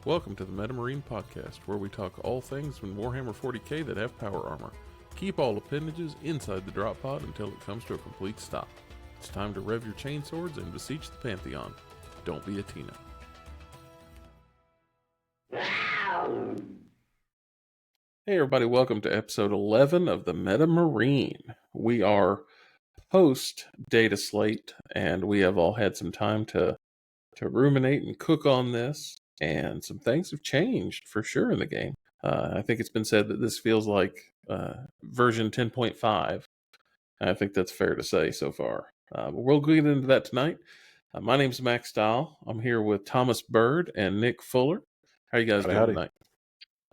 Welcome to the MetaMarine Podcast, where we talk all things from Warhammer 40k that have power armor. Keep all appendages inside the drop pod until it comes to a complete stop. It's time to rev your chainswords and beseech the Pantheon. Don't be a Tina. Hey everybody, welcome to episode 11 of the MetaMarine. We are post data slate, and we have all had some time to ruminate and cook on this. And some things have changed for sure in the game. I think it's been said that this feels like version 10.5. I think that's fair to say so far. But we'll get into that tonight. My name's Max Stahl. I'm here with Thomas Bird and Nick Fuller. How are you guys doing tonight?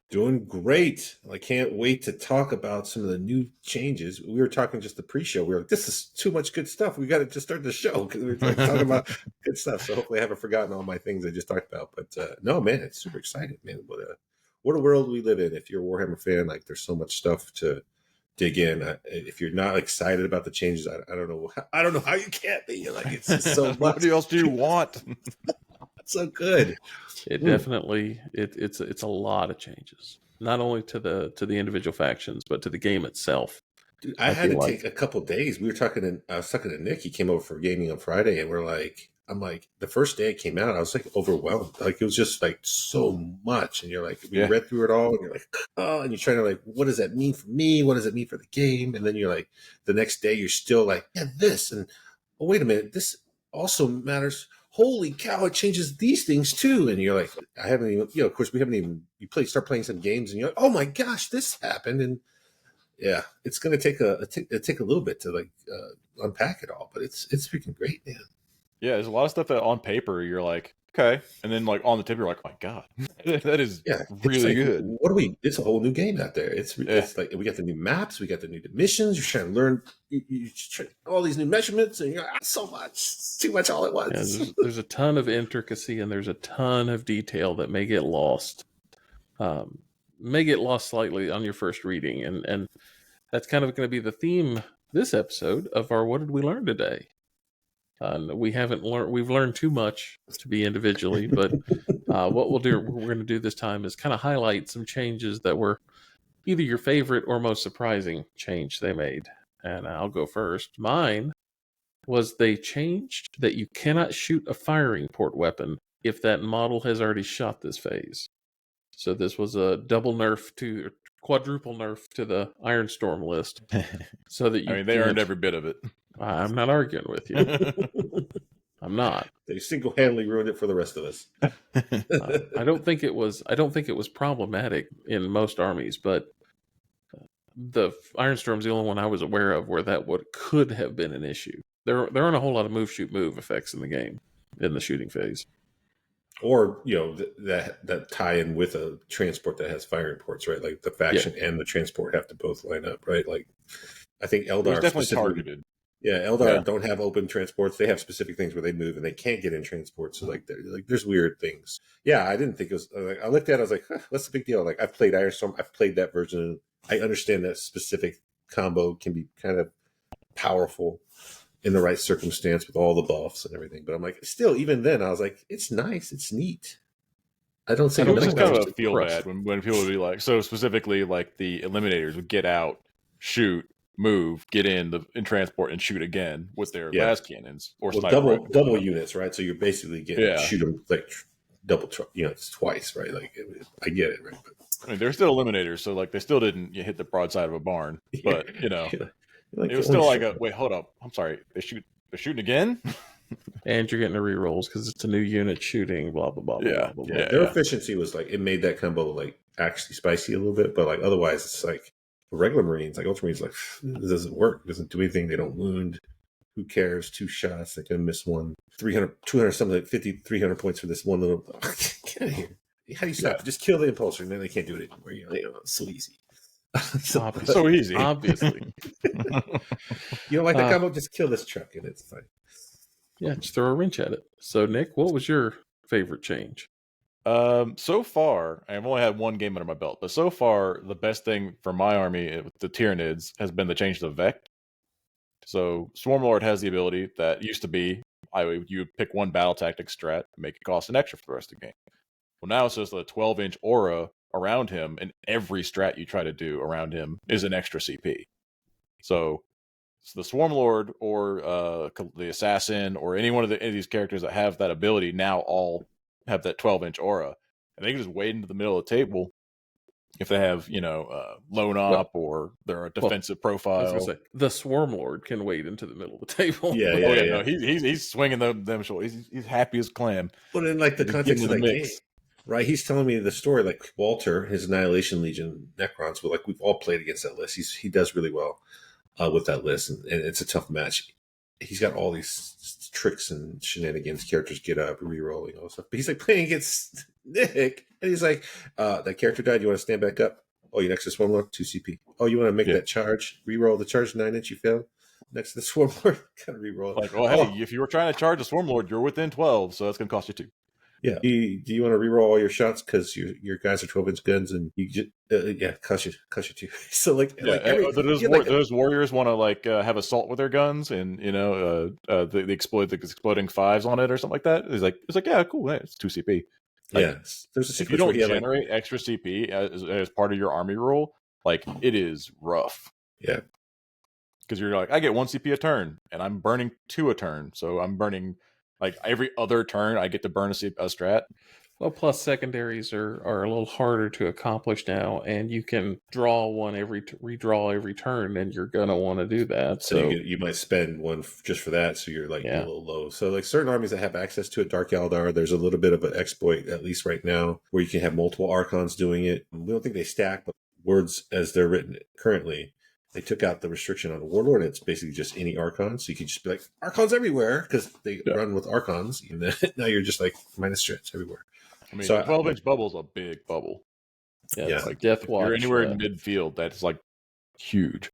Doing great. I can't wait to talk about some of the new changes. We were talking just the pre-show. We were like, this is too much good stuff. We got to just start the show because we were talking about good stuff. So hopefully I haven't forgotten all my things I just talked about. But no, man, it's super exciting, man. What a world we live in. If you're a Warhammer fan, like there's so much stuff to dig in. If you're not excited about the changes, I don't know. I don't know how you can't be. Like it's just so much. What else do you want? It's so good. It definitely it's a lot of changes, not only to the individual factions, but to the game itself. Dude, I had to take a couple days. I was talking to Nick. He came over for gaming on Friday, and I'm like, the first day it came out, I was like overwhelmed. Like it was just like so much, and you're like, we read through it all, and you're like, oh, and you're trying to like, what does that mean for me? What does it mean for the game? And then you're like, the next day you're still like, yeah, this, and oh wait a minute, this also matters. Holy cow, it changes these things too. And you're like, I haven't even, of course, we haven't even, start playing some games and you're like, oh my gosh, this happened. And yeah, it's going to take a little bit to like unpack it all, but it's freaking great, man. Yeah, there's a lot of stuff that on paper you're like, okay. And then like on the tip, you're like, oh my God, that is really good. It's a whole new game out there. It's like, we got the new maps, we got the new missions. You're trying to learn you try all these new measurements and you're like, so much, it's too much all at once. Yeah, there's a ton of intricacy and there's a ton of detail that may get lost. Slightly on your first reading. And that's kind of going to be the theme this episode of our What Did We Learn Today? We've learned too much to be individually, but what we're going to do this time is kind of highlight some changes that were either your favorite or most surprising change they made. And I'll go first. Mine was they changed that you cannot shoot a firing port weapon if that model has already shot this phase. So this was a quadruple nerf to the Iron Storm list. So that they earned every bit of it. I'm not arguing with you. I'm not. They single-handedly ruined it for the rest of us. I don't think it was problematic in most armies, but the Iron Storm's the only one I was aware of where that could have been an issue. There aren't a whole lot of move, shoot, move effects in the game in the shooting phase. Or, that tie in with a transport that has firing ports, right? Like the faction and the transport have to both line up, right? Like I think Eldar is definitely targeted. Yeah, Eldar don't have open transports. They have specific things where they move and they can't get in transports. So there's weird things. Yeah, I didn't think it was. I looked at it, I was like, what's the big deal? Like I've played Iron Storm. I've played that version. I understand that specific combo can be kind of powerful in the right circumstance with all the buffs and everything. But I'm like, still, even then, I was like, it's nice, it's neat. I don't say it was just kind of a feel bad when people would be like, so specifically like the Eliminators would get out, shoot, move, get in transport and shoot again with their las cannons or double units, right? So you're basically getting shoot them like double, it's twice, right? Like I get it, right? But, they're still Eliminators, so like they still didn't hit the broadside of a barn, but like it was still like wait, hold up, I'm sorry, they're shooting again. And you're getting the rerolls because it's a new unit shooting, blah blah blah. Yeah, blah, blah, blah. Their efficiency was like it made that combo like actually spicy a little bit, but like otherwise it's like regular Marines, like Ultramarines, like this doesn't work. It doesn't do anything. They don't wound. Who cares? 2 shots. They can miss one. 300, 200, something like 50, 300 points for this one little. Get out of here. How do you stop? Just kill the impulsor, and then they can't do it anymore. It's so easy. So easy. Obviously. You don't like that combo? Just kill this truck, and it's fine. Yeah, just throw a wrench at it. So, Nick, what was your favorite change? So far, I've only had one game under my belt, but so far, the best thing for my army with the Tyranids has been the change to Vect. So, Swarmlord has the ability that used to be you would pick one battle tactic strat and make it cost an extra for the rest of the game. Well, now it's just a 12-inch aura around him, and every strat you try to do around him is an extra CP. So the Swarm Lord or the Assassin or any one of these characters that have that ability now all have that 12-inch aura, and they can just wade into the middle of the table if they have, lone op or they're a defensive profile. I was gonna say, the Swarm Lord can wade into the middle of the table. Yeah. No, he's swinging them shoulders. He's happy as clam. But in like the context of that game, right? He's telling me the story, like Walter, his Annihilation Legion Necrons, but like we've all played against that list. He does really well with that list, and it's a tough match. He's got all these tricks and shenanigans. Characters get up, re-rolling, all stuff. But he's like playing against Nick, and he's like, "That character died. You want to stand back up? Oh, you next to Swarm Lord, 2 CP. Oh, you want to make that charge? Re-roll the charge 9-inch. You failed. Next to the Swarm Lord, kind of re-roll. Like, well, hey, if you were trying to charge a Swarm Lord, you're within 12, so that's going to cost you 2. Yeah. Do you want to re-roll all your shots because your guys are 12-inch guns and you just cost you 2. So those warriors want to like have assault with their guns and they exploit the exploding 5s on it or something like that. It's like yeah, cool, it's 2 CP. Like, yeah, there's a if you don't generate extra CP as part of your army roll, like it is rough. Yeah. Because you're like, I get 1 CP a turn, and I'm burning 2 a turn, so I'm burning like every other turn. I get to burn a strat. Well, plus secondaries are a little harder to accomplish now, and you can draw one redraw every turn, and you're gonna want to do that. So you might spend one just for that, so you're like a little low. So like certain armies that have access to it, Dark Eldar, there's a little bit of an exploit, at least right now, where you can have multiple Archons doing it. We don't think they stack, but words as they're written currently, they took out the restriction on Warlord. It's basically just any Archon. So you can just be like, Archons everywhere, because they run with Archons. And then now you're just like minus strats everywhere. I mean, so 12-inch bubble's a big bubble. Yeah. Like Death Watch. You're anywhere in midfield, that's like huge.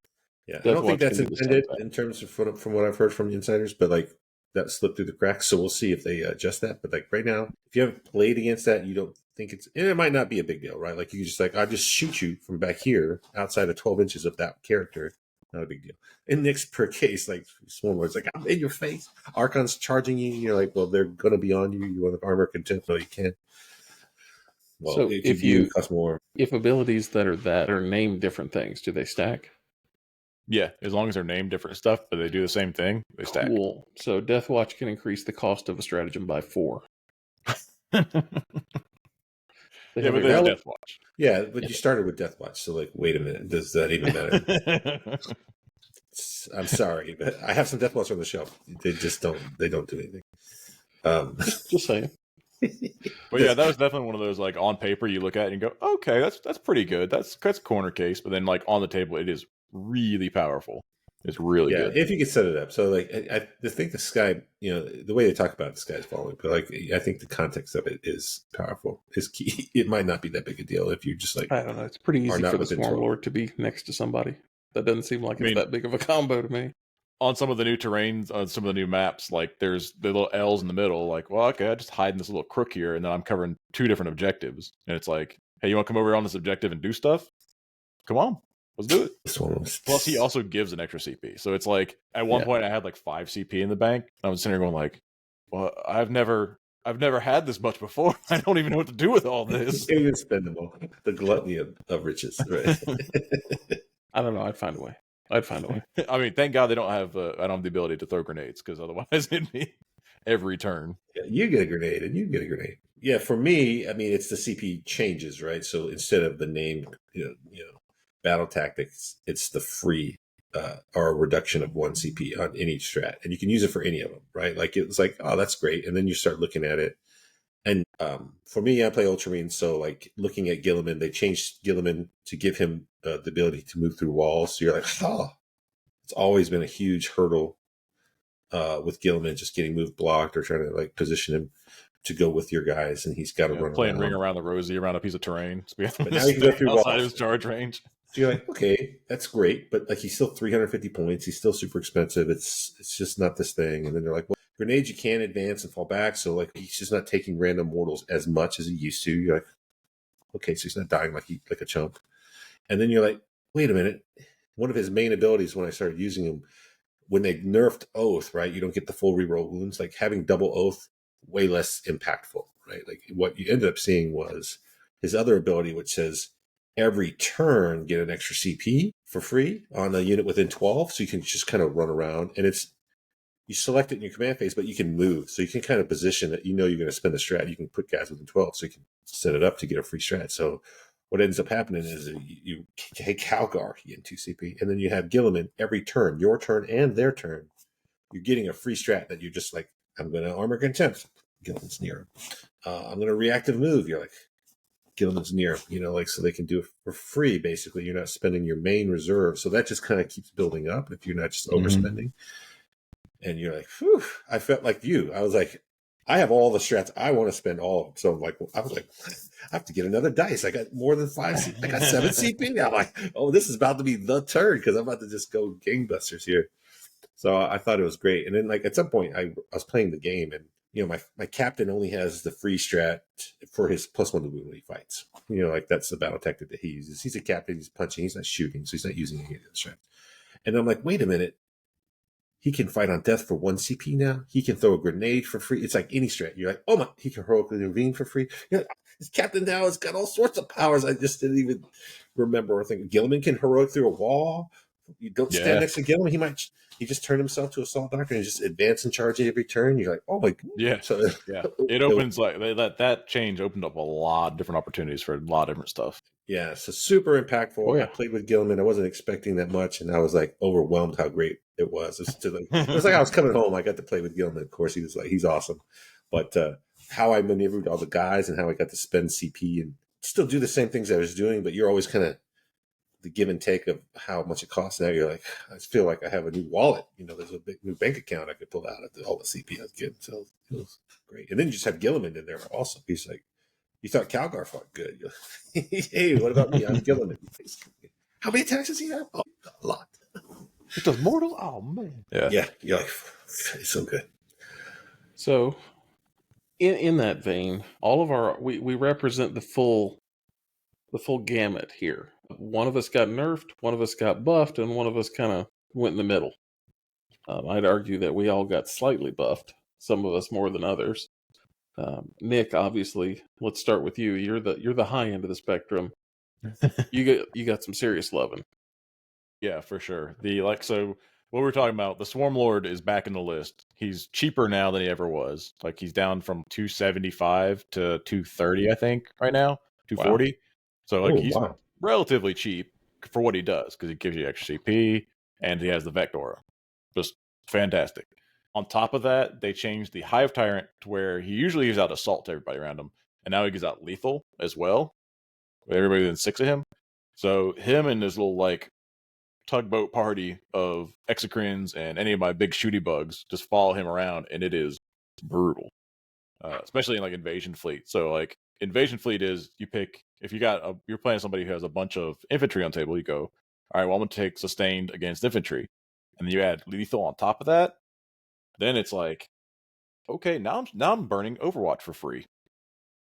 Yeah, I don't think that's intended in terms of from what I've heard from the insiders, but like that slipped through the cracks. So we'll see if they adjust that. But like right now, if you haven't played against that, you don't think it might not be a big deal, right? Like you just like, I just shoot you from back here outside of 12 inches of that character. Not a big deal. In Nick's per case, like Swarm Lord's like, I'm in your face. Archon's charging you. You're like, well, they're going to be on you. You want armor contempt? No, you can't. Well, so if you cost more. If abilities that are named different things, do they stack? Yeah, as long as they're named different stuff, but they do the same thing, they stack. Cool. So Death Watch can increase the cost of a stratagem by 4. Yeah, but there's Death Watch. Yeah, but you started with Death Watch, so like, wait a minute, does that even matter? I'm sorry, but I have some Death Watch on the shelf. They just don't do anything. Just saying. But yeah, that was definitely one of those like on paper you look at it and go, okay, that's pretty good. That's corner case, but then like on the table, it is really powerful. It's really good if you could set it up. So like I think the sky, the way they talk about it, the sky's falling, but like I think the context of it is powerful, is key. It might not be that big a deal if you just like, I don't know. It's pretty easy for the Swarm Lord to be next to somebody. That doesn't seem like it's that big of a combo to me. On some of the new terrains, on some of the new maps, like there's the little L's in the middle. Like, well, okay, I just hide in this little crook here, and then I'm covering 2 different objectives. And it's like, hey, you want to come over on this objective and do stuff? Come on, let's do it. Plus, he also gives an extra CP. So it's like, at one point, I had like 5 CP in the bank. I was sitting there going like, well, I've never had this much before. I don't even know what to do with all this. It was spendable. The gluttony of riches, right? I don't know. I'd find a way. I mean, thank God they don't have. I don't have the ability to throw grenades, because otherwise it'd be every turn. Yeah, you get a grenade and you get a grenade. Yeah, for me, I mean, it's the CP changes, right? So instead of the name, battle tactics, it's the free or a reduction of 1 CP on any strat, and you can use it for any of them, right? Like it's like, oh, that's great, and then you start looking at it. And for me, I play Ultramarine, so like looking at Gilliman, they changed Gilliman to give him the ability to move through walls. So you're like, oh, it's always been a huge hurdle with Gilliman just getting moved blocked or trying to like position him to go with your guys, and he's got to run playing ring around the rosy around a piece of terrain. But now you can go through outside walls. His charge range. So you're like, okay, that's great, but like he's still 350 points. He's still super expensive. It's just not this thing. And then they're like, well, grenades you can advance and fall back, so like he's just not taking random mortals as much as he used to. You're like, okay, so he's not dying like a chump. And then you're like, wait a minute. One of his main abilities when I started using him, when they nerfed Oath, right? You don't get the full reroll wounds. Like having double Oath, way less impactful, right? Like what you ended up seeing was his other ability, which says every turn get an extra CP for free on a unit within 12. So you can just kind of run around, and you select it in your command phase, but you can move. So you can kind of position it. You're going to spend a strat. You can put guys within 12, so you can set it up to get a free strat. So what ends up happening is you take Calgar, you get 2 CP, and then you have Gilliman every turn, your turn and their turn. You're getting a free strat that you're just like, I'm going to armor contempt. Gilliman's near. I'm going to reactive move. You're like, Gilliman's near, so they can do it for free. Basically, you're not spending your main reserve. So that just kind of keeps building up if you're not just overspending. And you're like, whew, I felt like you. I was like, I have all the strats. I want to spend all of them. So I was like, I have to get another dice. I got more than 5 CP. I got 7 CP now. I'm like, oh, this is about to be the turn because I'm about to just go gangbusters here. So I thought it was great. And then at some point I was playing the game, and my captain only has the free strat for his +1 to wound when he fights. That's the battle tactic that he uses. He's a captain. He's punching. He's not shooting, so he's not using any of the strats. And I'm like, wait a minute. He can fight on death for 1 CP now. He can throw a grenade for free. It's like any strat. You're like, oh my, he can heroically intervene for free. His captain now has got all sorts of powers I just didn't even remember or think. Gilliman can heroic through a wall. You don't stand next to Gilliman. He just turned himself to Assault Doctor and just advance and charge every turn. You're like, oh my god. Yeah. So it opens like that change opened up a lot of different opportunities for a lot of different stuff. Yeah, so super impactful. Oh, yeah. I played with Gilliman. I wasn't expecting that much, and I was like overwhelmed how great it was. It was like I was coming home. I got to play with Gilliman. Of course, he's awesome. But how I maneuvered all the guys and how I got to spend CP and still do the same things I was doing, but you're always kind of the give and take of how much it costs. Now you're like, I feel like I have a new wallet. There's a big new bank account I could pull out of all the CP I was getting. So it was great. And then you just have Gilliman in there also. He's like, you thought Calgar fought good. Hey, what about me? I'm Gilliman. How many attacks does he have? Oh, a lot. It does mortal? Oh, man. Yeah. You're like, it's so good. So, in that vein, all of we represent the full gamut here. One of us got nerfed, one of us got buffed, and one of us kind of went in the middle. I'd argue that we all got slightly buffed, some of us more than others. Nick, obviously, let's start with you. You're the high end of the spectrum. You got some serious loving. Yeah, for sure. So what we're talking about, the Swarm Lord is back in the list. He's cheaper now than he ever was. Like he's down from 275 to 230, I think, right now, 240. Wow. So he's relatively cheap for what he does because he gives you extra CP and he has the Vector. Just fantastic. On top of that, they changed the Hive Tyrant to where he usually gives out Assault to everybody around him, and now he gives out Lethal as well. Everybody within 6 of him. So him and his little tugboat party of exocrines and any of my big shooty bugs just follow him around, and it is brutal, especially in Invasion Fleet. So Invasion Fleet is you pick if you're playing somebody who has a bunch of infantry on table. You go, all right, well I'm gonna take sustained against infantry, and then you add lethal on top of that. Then it's like, okay, now I'm burning Overwatch for free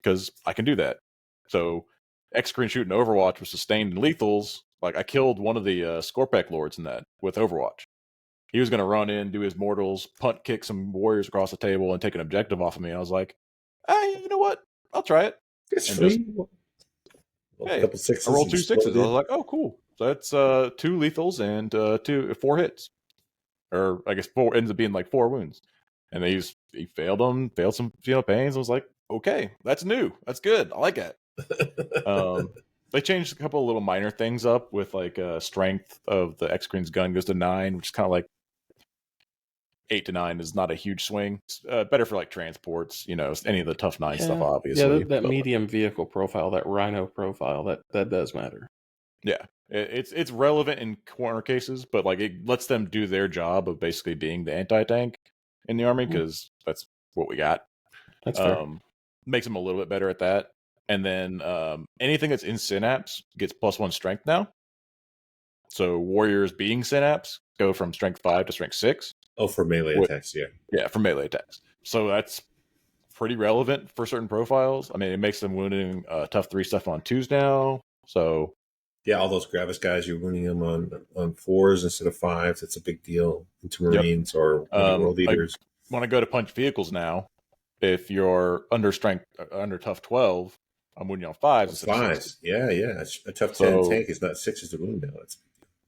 because I can do that. So exocrine shooting Overwatch with sustained and lethals. I killed one of the Scorpec Lords in that with Overwatch. He was going to run in, do his mortals, punt kick some warriors across the table, and take an objective off of me. I was like, hey, you know what? I'll try it. It's free. A couple sixes. I rolled 2 6s. I was like, oh, cool. So that's 2 lethals and 4 hits. Or I guess 4 ends up being 4 wounds. And he failed them, failed some pains. I was like, okay, that's new. That's good. I like that. They changed a couple of little minor things up with strength of the X-Green's gun goes to 9, which is kind of 8 to 9 is not a huge swing. It's better for transports, any of the tough 9 stuff, obviously. Yeah, that medium vehicle profile, that Rhino profile, that does matter. Yeah, it's relevant in corner cases, but it lets them do their job of basically being the anti-tank in the army because that's what we got. That's fair. Makes them a little bit better at that. And then anything that's in Synapse gets +1 strength now. So warriors being Synapse go from strength 5 to strength 6. Oh, for melee attacks, yeah. Yeah, for melee attacks. So that's pretty relevant for certain profiles. I mean, it makes them wounding tough 3 stuff on 2s now. So yeah, all those Gravis guys, you're wounding them on 4s instead of 5s. It's a big deal into Marines or world leaders. When I go to punch vehicles now, If you're under tough 12, I'm winning on 5s instead of 6s. Yeah. A tough 10 tank is not 6s to wound now.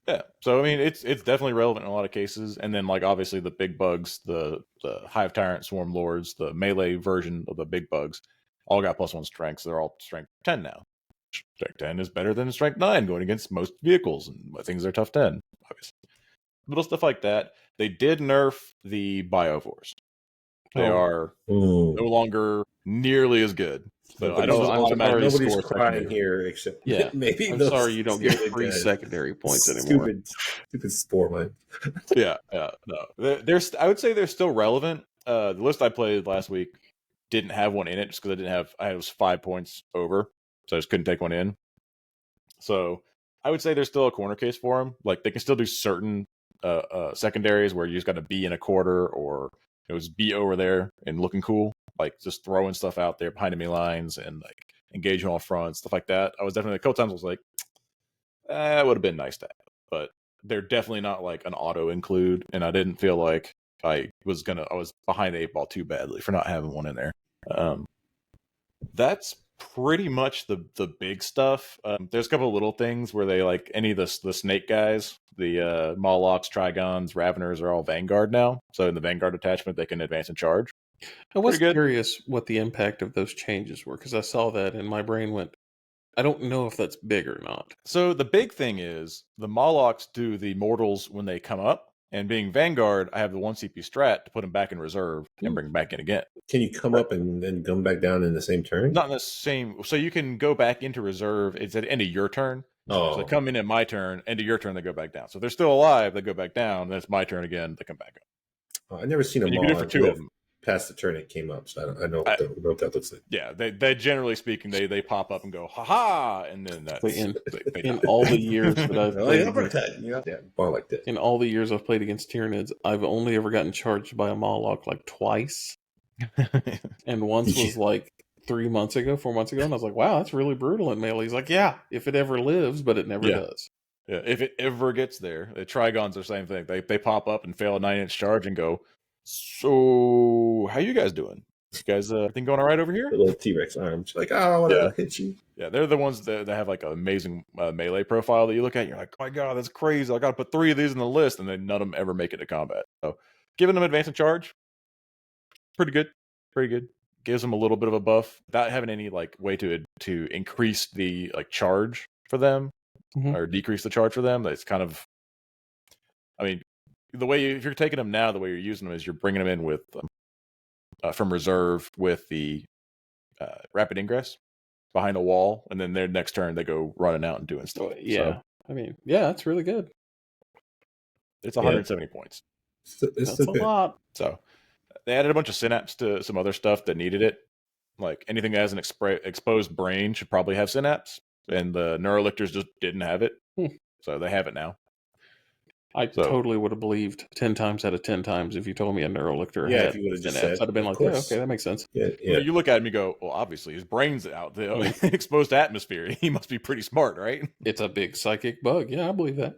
Yeah. So I mean, it's definitely relevant in a lot of cases. And then like obviously the big bugs, the Hive Tyrant, Swarm Lords, the melee version of the big bugs, all got +1 strength. So they're all strength 10 now. Strength 10 is better than strength 9 going against most vehicles, and things are tough 10, obviously. Little stuff like that. They did nerf the Biovores. They are no longer nearly as good. So I don't automatically nobody's score crying secondary here except maybe. I'm sorry you don't get free secondary points anymore. Stupid spore mine. yeah, no. I would say they're still relevant. The list I played last week didn't have one in it just because I was 5 points over, so I just couldn't take one in. So I would say there's still a corner case for them. Like they can still do certain secondaries where you just got to be in a quarter or it was be over there and looking cool, like just throwing stuff out there behind enemy lines and like engaging all fronts, stuff like that. I was definitely a couple times I was like, it would have been nice to have, but they're definitely not like an auto include, and I didn't feel like I was behind the 8 ball too badly for not having one in there. That's pretty much the big stuff. There's a couple of little things where they like any of the snake guys, the Molochs, Trigons, Raveners are all Vanguard now. So in the Vanguard attachment, they can advance and charge. I was curious what the impact of those changes were because I saw that and my brain went, I don't know if that's big or not. So the big thing is the Molochs do the mortals when they come up. And being Vanguard, I have the 1 CP strat to put them back in reserve and bring them back in again. Can you come up and then come back down in the same turn? Not in the same. So you can go back into reserve. It's at the end of your turn. So they come in at my turn. End of your turn, they go back down. So if they're still alive, they go back down. Then it's my turn again. They come back up. I've never seen a Moloch for 2 of them. Past the turn it came up, so I know what that looks like. Yeah, they generally speaking, they pop up and go, ha, and then that's in all the years that I've played in all the years I've played against Tyranids, I've only ever gotten charged by a Moloch like twice. And once was like 4 months ago, and I was like, wow, that's really brutal in melee. He's like, yeah, if it ever lives, but it never does. Yeah, if it ever gets there. The Trigons are the same thing. They pop up and fail a 9-inch charge and go, so how you guys doing? You guys everything going all right over here? The little T-Rex arms. Like, I want to hit you. Yeah, they're the ones that have like an amazing melee profile that you look at and you're like, oh my god, that's crazy. I got to put 3 of these in the list, and then none of them ever make it to combat. So giving them advance and charge, pretty good. Gives them a little bit of a buff without having any like way to increase the like charge for them or decrease the charge for them. That's kind of, I mean, the way if you're taking them now, the way you're using them is you're bringing them in with from reserve with the rapid ingress behind a wall, and then their next turn they go running out and doing stuff. Yeah, so, I mean, that's really good. It's 170 points. That's a lot. So they added a bunch of synapse to some other stuff that needed it. Like anything that has an exposed brain should probably have synapse, and the neurolictors just didn't have it. So they have it now. I totally would have believed 10 times out of 10 times if you told me a neurolictor had if you would have just said, I'd have been like, okay, that makes sense. Yeah. You look at him and go, well, obviously his brain's out the exposed atmosphere. He must be pretty smart, right? It's a big psychic bug. Yeah, I believe that.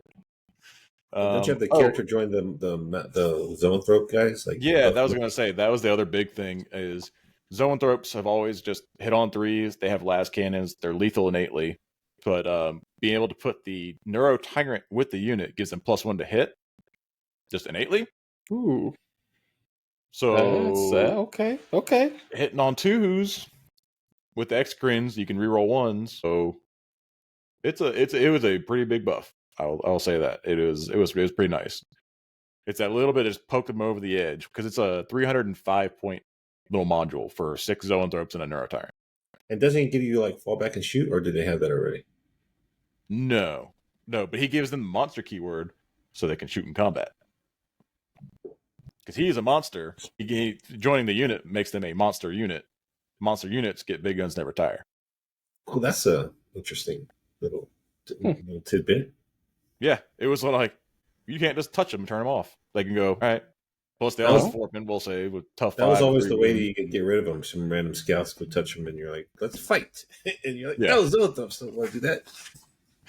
Don't you have the character join the zoanthrope guys? Like, that was going to say that was the other big thing is zoanthropes have always just hit on 3s. They have las cannons. They're lethal innately. But being able to put the Neuro Tyrant with the unit gives them +1 to hit, just innately. Ooh. So okay. Hitting on 2s with the X-Crins, you can reroll 1s. So it was a pretty big buff. I'll say that it was pretty nice. It's that little bit just poked them over the edge because it's a 305 point little module for 6 zoanthropes and a Neuro Tyrant. And doesn't it give you like fall back and shoot, or do they have that already? No, but he gives them the monster keyword so they can shoot in combat. Because he is a monster. Joining the unit makes them a monster unit. Monster units get big guns, never tire. Oh, that's a interesting little tidbit. Yeah, it was like you can't just touch them and turn them off. They can go, all right. Plus, they always forkman will say with tough. That was always the way that you could get rid of them. Some random scouts would touch them, and you're like, "Let's fight!" And you're like, "No, Zoanthropes don't want to do that."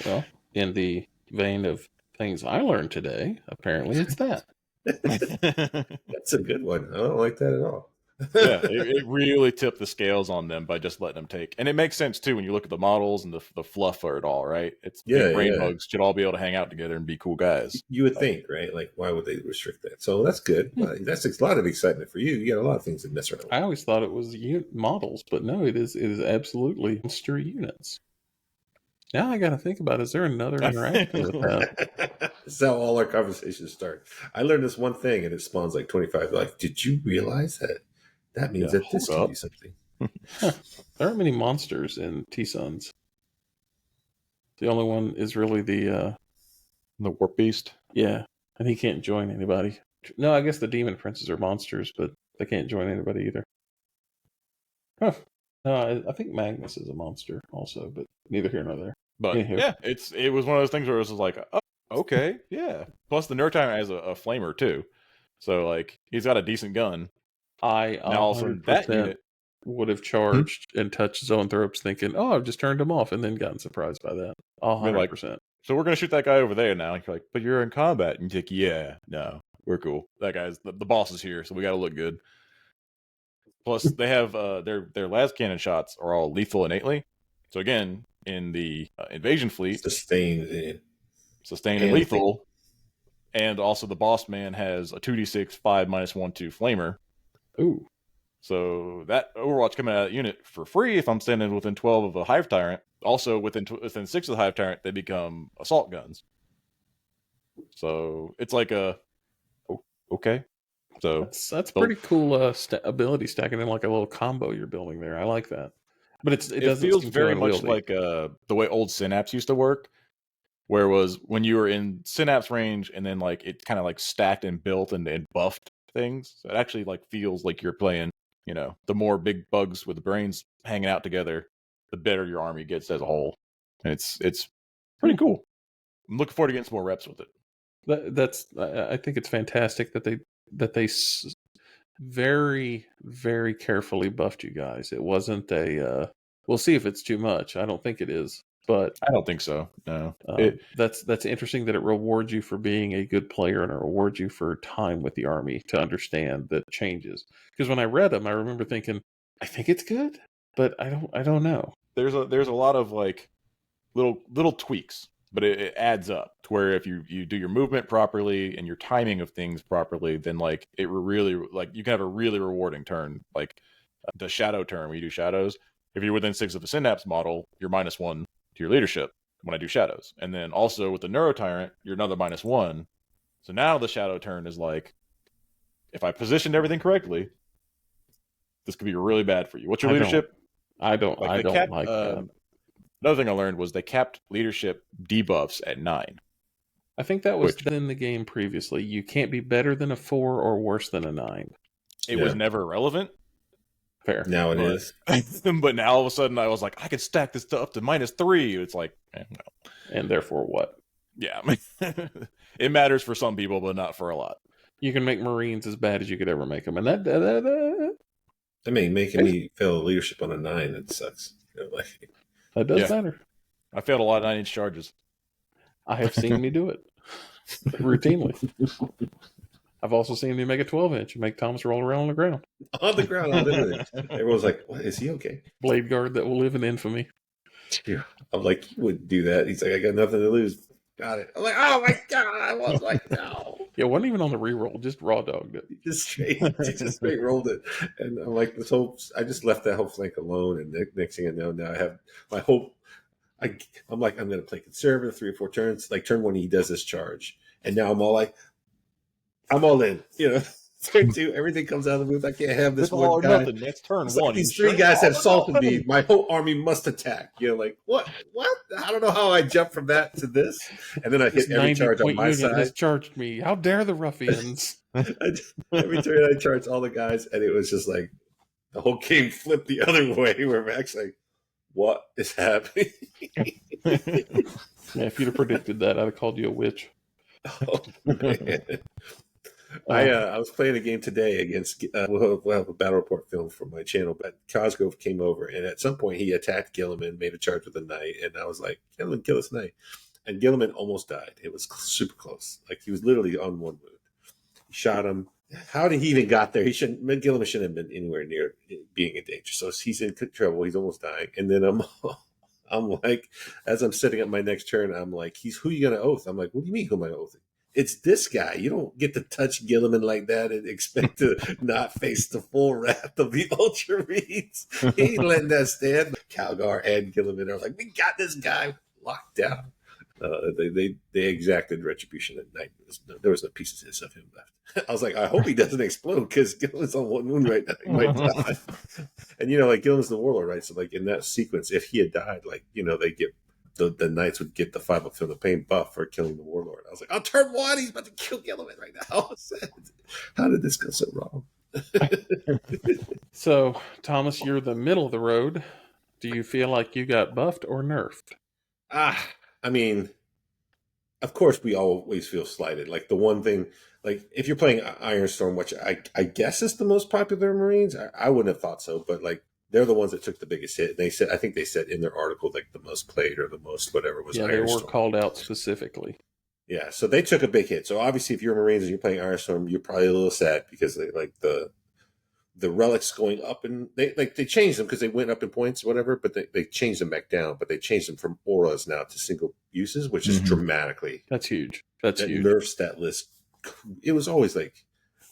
Well, in the vein of things I learned today, apparently it's that. That's a good one. I don't like that at all. Yeah, it really tipped the scales on them by just letting them take. And it makes sense, too, when you look at the models and the fluff for it all, right? It's big brain bugs should all be able to hang out together and be cool guys. You would think, right? Like, why would they restrict that? So that's good. Well, that's a lot of excitement for you. You got a lot of things to mess around with. I always thought it was models, but no, it is absolutely monster units. Now I got to think about, is there another interaction with that? That's how all our conversations start. I learned this one thing, and it spawns like 25. Like, did you realize that? That means that this can do something. Huh. There aren't many monsters in T-Suns. The only one is really the Warp Beast. Yeah, and he can't join anybody. No, I guess the Demon Princes are monsters, but they can't join anybody either. Huh. No, I think Magnus is a monster also, but neither here nor there. But yeah, it was one of those things where it was just like, oh, okay, yeah. Plus the Neurotyrann has a flamer too, so like he's got a decent gun. I also that unit would have charged and touched Zoanthropes, thinking, "Oh, I've just turned him off," and then gotten surprised by that. 100%. So we're gonna shoot that guy over there now. You're like, but you're in combat, and you're like, yeah, no, we're cool. That guy's the boss is here, so we got to look good. Plus, they have their las cannon shots are all lethal innately. So again, in the invasion fleet, sustained and lethal, and also the boss man has a 2d6 5-1/2 flamer. Ooh. So that Overwatch coming out of that unit for free if I'm standing within 12 of a Hive Tyrant. Also, within 6 of the Hive Tyrant, they become assault guns. So it's like okay. So that's pretty cool ability stacking in like a little combo you're building there. I like that. But it feels very much like the way old Synapse used to work, where it was when you were in Synapse range and then like it kind of like stacked and built and buffed things. So it actually like feels like you're playing, the more big bugs with the brains hanging out together, the better your army gets as a whole. And it's pretty cool. I'm looking forward to getting some more reps with it. I think it's fantastic that they very, very carefully buffed you guys. It wasn't we'll see if it's too much. I don't think it is, but I don't think so. No, that's interesting that it rewards you for being a good player and it rewards you for time with the army to understand the changes. Because when I read them, I remember thinking, I think it's good, but I don't know. There's a lot of like little tweaks, but it adds up to where if you do your movement properly and your timing of things properly, then like it really like you can have a really rewarding turn. Like the shadow turn where you do shadows. If you're within 6 of a Synapse model, you're -1 to your leadership when I do shadows. And then also with the Neurotyrant, you're another -1. So now the shadow turn is like, if I positioned everything correctly, this could be really bad for you. What's your leadership? I don't like that. Another thing I learned was they capped leadership debuffs at 9. I think that was in the game previously. You can't be better than a 4 or worse than a 9. It was never relevant. Fair. Now it is. But now all of a sudden I was like, I could stack this up to -3. It's like, no. And therefore what? Yeah. It matters for some people, but not for a lot. You can make Marines as bad as you could ever make them. And that I mean, making me fail leadership on a 9, it sucks. That does matter. I failed a lot of 9-inch charges. I have seen me do it routinely. I've also seen me make a 12-inch and make Thomas roll around on the ground. On the ground, literally. Everyone's like, "What? Is he okay?" Blade guard that will live in infamy. Yeah. I'm like, he wouldn't do that. He's like, I got nothing to lose. Got it. I'm like, oh my god! I was like, no. Yeah, wasn't even on the reroll. Just raw dogged it. He just straight rolled it. And I'm like, I just left that whole flank alone. And next thing I know, now I have my whole. I'm like, I'm going to play conservative 3 or 4 turns. Like turn 1, he does this charge, and now I'm all like, I'm all in. Turn 2, everything comes out of the booth. I can't have this one guy. Nothing. Next turn 1. Like these 3 guys have salted me. My whole army must attack. Like what? I don't know how I jumped from that to this, and then I hit every charge on my side. Has charged me. How dare the ruffians? Every turn I charged all the guys, and it was just like the whole game flipped the other way. Where Mac's like, what is happening? Yeah, if you'd have predicted that, I'd have called you a witch. Oh, man. I was playing a game today against we'll have a battle report film for my channel, but Cosgrove came over, and at some point he attacked Gilliman, made a charge with a knight, and I was like, Gilliman, kill this knight. And Gilliman almost died. It was super close. Like he was literally on 1 wound. He shot him, how did he even got there? Gilliman shouldn't have been anywhere near being in danger. So he's in trouble. He's almost dying. And then I'm like, as I'm setting up my next turn, I'm like, who you going to oath? I'm like, what do you mean who am I oathing? It's this guy. You don't get to touch Gilliman like that and expect to not face the full wrath of the Ultramarines. He ain't letting that stand. Calgar and Gilliman are like, we got this guy locked down. They exacted retribution at night. There was no pieces of him left. I was like, I hope he doesn't explode because Gilliman's on one wound right now. He might die. And like Gilliman's the warlord, right? So like in that sequence, if he had died, like they get the knights would get the 5 up feel the pain buff for killing the warlord. I was like, on turn 1, he's about to kill Gilliman right now. How did this go so wrong? So Thomas, you're the middle of the road. Do you feel like you got buffed or nerfed? I mean, of course, we always feel slighted. Like the one thing, like if you're playing Ironstorm, which I guess is the most popular Marines, I wouldn't have thought so, but like they're the ones that took the biggest hit. And I think they said in their article, like the most played or the most whatever was Ironstorm. Yeah, they were called out specifically. Yeah, so they took a big hit. So obviously, if you're Marines and you're playing Ironstorm, you're probably a little sad because they like the relics going up, and they changed them because they went up in points, whatever. But they changed them back down. But they changed them from auras now to single uses, which is dramatically. That's huge. That huge. Nerfs that list. It was always like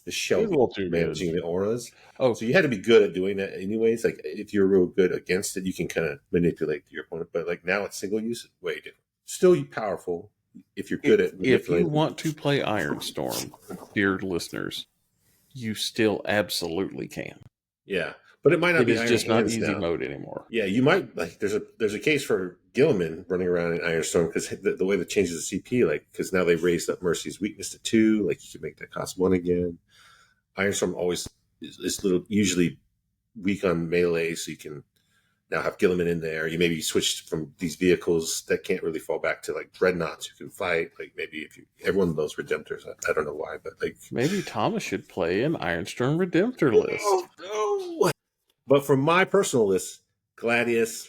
the shell managing the auras. Oh, so you had to be good at doing that, anyways. Like if you're real good against it, you can kind of manipulate your opponent. But like now it's single use, way different. Still powerful if you're good at. If you want to play Ironstorm, dear listeners, you still absolutely can. Yeah, but it might not be. It's just not easy mode anymore. Yeah, you might like. There's a case for Gilliman running around in Ironstorm because the way that changes the CP, like because now they've raised up Mercy's weakness to 2. Like you can make that cost 1 again. Ironstorm always is usually weak on melee, so you can now have Gilliman in there. You maybe switch from these vehicles that can't really fall back to like dreadnoughts who can fight. Like maybe if everyone of those Redemptors, I don't know why, but like maybe Thomas should play an Ironstorm Redemptor list. Oh, no. But for my personal list, Gladius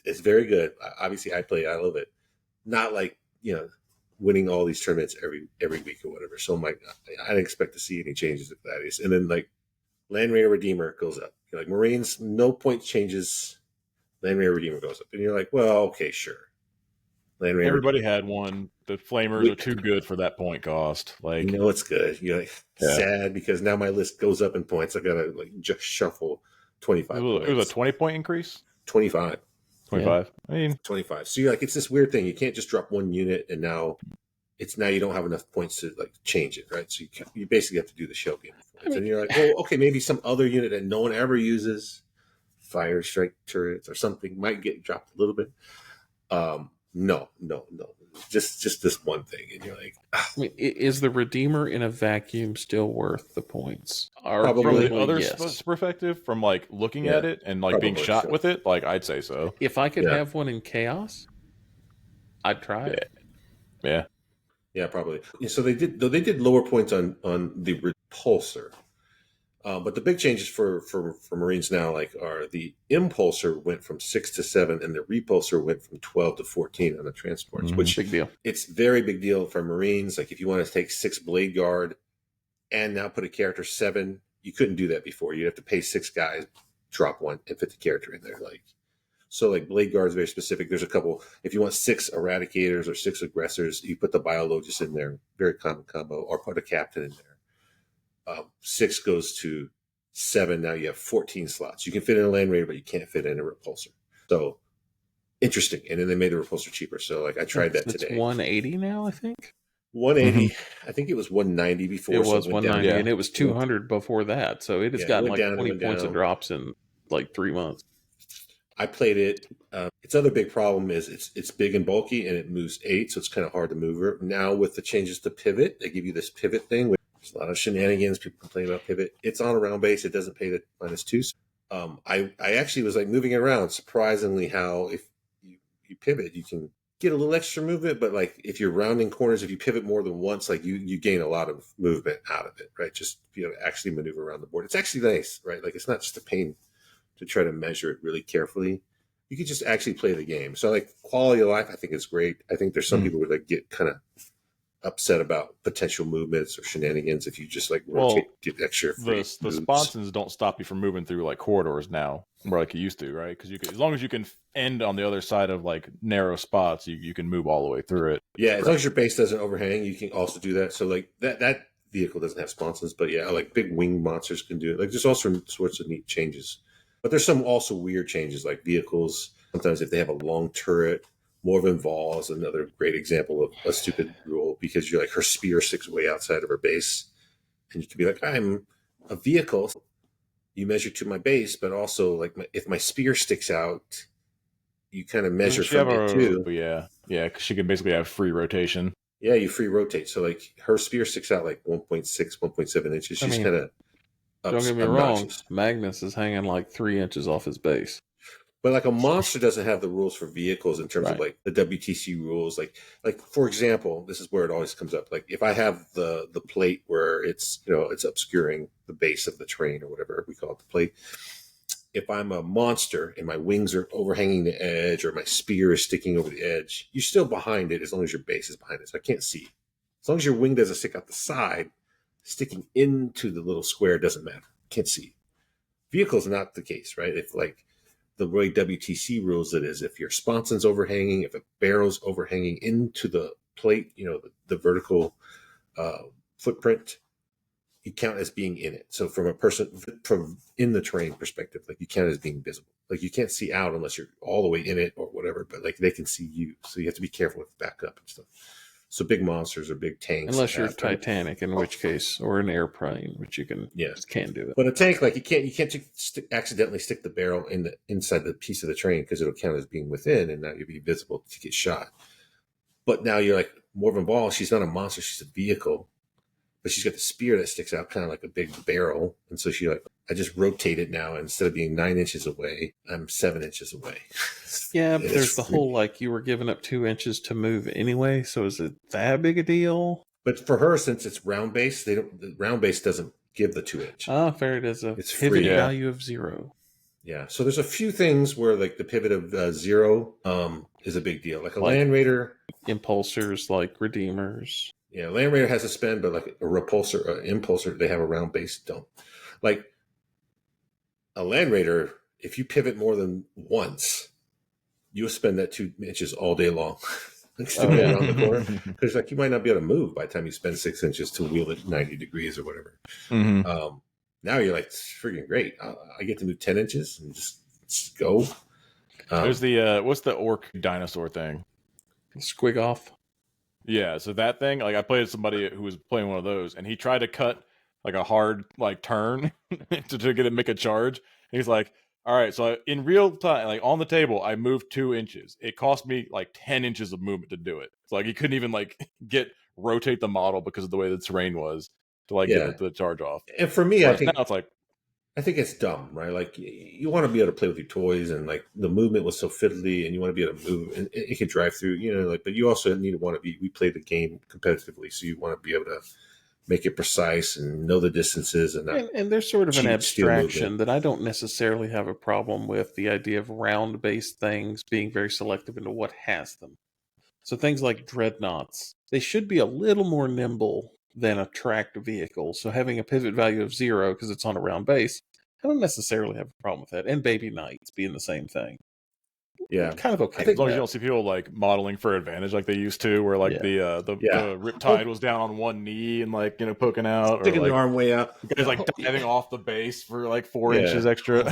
is very good. Obviously, I love it. Not like winning all these tournaments every week or whatever. So I didn't expect to see any changes with Gladius. And then like Land Raider Redeemer goes up. You're like Marines, no point changes. Land Raider Redeemer goes up, and you're like, well, okay, sure. Land Raider. Everybody had one. The Flamers are too good for that point cost. Like it's good. You're like sad because now my list goes up in points. I gotta like just shuffle 25. It was a 20-point increase. 25. 25. Yeah. I mean 25. So you're like, it's this weird thing. You can't just drop one unit, and now you don't have enough points to like change it, right? So you basically have to do the shell game. And you're like, oh, okay, maybe some other unit that no one ever uses, fire strike turrets or something, might get dropped a little bit. No, just this one thing, and you're like, I mean, is the Redeemer in a vacuum still worth the points? Probably from the other perspective, from like looking at it and like being shot with it, like I'd say so. If I could have one in Chaos, I'd try it. Yeah. Yeah, probably. So they did lower points on the repulsor, but the big changes for Marines now are the impulsor went from 6 to 7, and the repulsor went from 12 to 14 on the transports. Which big deal. It's very big deal for Marines. Like if you want to take 6 Blade Guard and now put a character 7, you couldn't do that before. You'd have to pay 6 guys, drop 1, and fit the character in there. So like Blade Guard is very specific. There's a couple. If you want 6 Eradicators or 6 Aggressors, you put the Biologist in there. Very common combo. Or put a Captain in there. 6 goes to 7. Now you have 14 slots. You can fit in a Land Raider, but you can't fit in a Repulsor. So interesting. And then they made the Repulsor cheaper. So like I tried that today. It's 180 now, I think. 180. I think it was 190 before. It was 190, and it was 200 before that. So it has gotten like 20 points of drops in like 3 months. I played it. Its other big problem is it's big and bulky, and it moves 8, so it's kind of hard to move it. Now with the changes to pivot, they give you this pivot thing. There's a lot of shenanigans. People complain about pivot. It's on a round base. It doesn't pay the -2. I actually was like moving it around. Surprisingly, how if you pivot, you can get a little extra movement. But like if you're rounding corners, if you pivot more than once, like you gain a lot of movement out of it, right? Just be able to actually maneuver around the board. It's actually nice, right? Like it's not just a pain to try to measure it really carefully. You can just actually play the game. So like quality of life, I think is great. I think there's some people who like get kind of upset about potential movements or shenanigans if you just like rotate, get extra free moves. The sponsons don't stop you from moving through like corridors now, where like you used to, right? Because you can, as long as you can end on the other side of like narrow spots, you can move all the way through it. Yeah, as long as your base doesn't overhang, you can also do that. So like that vehicle doesn't have sponsons, but yeah, like big winged monsters can do it. Like there's all sorts of neat changes, but there's some also weird changes like vehicles. Sometimes if they have a long turret, Morven Vol is another great example of a stupid rule because you're like her spear sticks way outside of her base, and you can be like, I'm a vehicle. You measure to my base, but also like if my spear sticks out, you kind of measure from it too. Yeah, because she can basically have free rotation. Yeah, you free rotate. So like her spear sticks out like 1.6, 1.7 inches. She's kind of don't get me wrong. Magnus is hanging like 3 inches off his base. But like a monster doesn't have the rules for vehicles in terms of like the WTC rules. Like for example, this is where it always comes up. Like if I have the plate where it's it's obscuring the base of the train or whatever we call it, the plate. If I'm a monster and my wings are overhanging the edge or my spear is sticking over the edge, you're still behind it as long as your base is behind it. So I can't see. As long as your wing doesn't stick out the side, sticking into the little square doesn't matter. Can't see. Vehicle's not the case, right? If like the way WTC rules it is, if your sponson's overhanging, if a barrel's overhanging into the plate, the vertical footprint, you count as being in it. So from a person from in the train perspective, like you count as being visible. Like you can't see out unless you're all the way in it or whatever, but like they can see you. So you have to be careful with backup and stuff. So big monsters or big tanks. Unless you're Titanic, in which case, or an airplane, which you can can do it. But a tank, like you can't accidentally stick the barrel inside the piece of the train because it'll count as being within, and now you'll be visible to get shot. But now you're like Morven Ball. She's not a monster; she's a vehicle. But she's got the spear that sticks out kind of like a big barrel. And so I just rotate it now. Instead of being 9 inches away, I'm 7 inches away. Yeah, but there's the whole, like, you were giving up 2 inches to move anyway. So is it that big a deal? But for her, since it's round base, the round base doesn't give the 2 inch. Ah, fair. It is a pivot value of 0. Yeah. So there's a few things where like the pivot of 0 is a big deal. Like a Land Raider. Impulsors, like Redeemers. Yeah, Land Raider has a spin, but like a repulsor, or impulsor, they have a round base. Don't. Like a Land Raider, if you pivot more than once, you'll spend that 2 inches all day long. Around the corner, because like you might not be able to move by the time you spend 6 inches to wheel it 90 degrees or whatever. Mm-hmm. Now you're like, it's freaking great. I get to move 10 inches and just go. There's the what's the orc dinosaur thing? Squig off. Yeah, so that thing, like I played with somebody who was playing one of those, and he tried to cut like a hard like turn to get it make a charge. And he's like, all right, so in real time, like on the table, I moved 2 inches. It cost me like 10 inches of movement to do it. It's like he couldn't even like rotate the model because of the way the terrain was to like get the charge off. And for me, I think now it's like, I think it's dumb, right? Like you want to be able to play with your toys, and like the movement was so fiddly, and you want to be able to move, and it can drive through, but you also need to want to be. We play the game competitively, so you want to be able to make it precise and know the distances, and there's sort of an abstraction that I don't necessarily have a problem with, the idea of round-based things being very selective into what has them. So things like dreadnoughts, they should be a little more nimble than a tracked vehicle. So having a pivot value of 0 because it's on a round base, I don't necessarily have a problem with that. And baby knights being the same thing. Yeah, kind of okay. As long as you don't see people like modeling for advantage like they used to, where like the Riptide was down on one knee and like poking out, sticking or like, the arm way out. Guys like diving off the base for like 4 inches extra.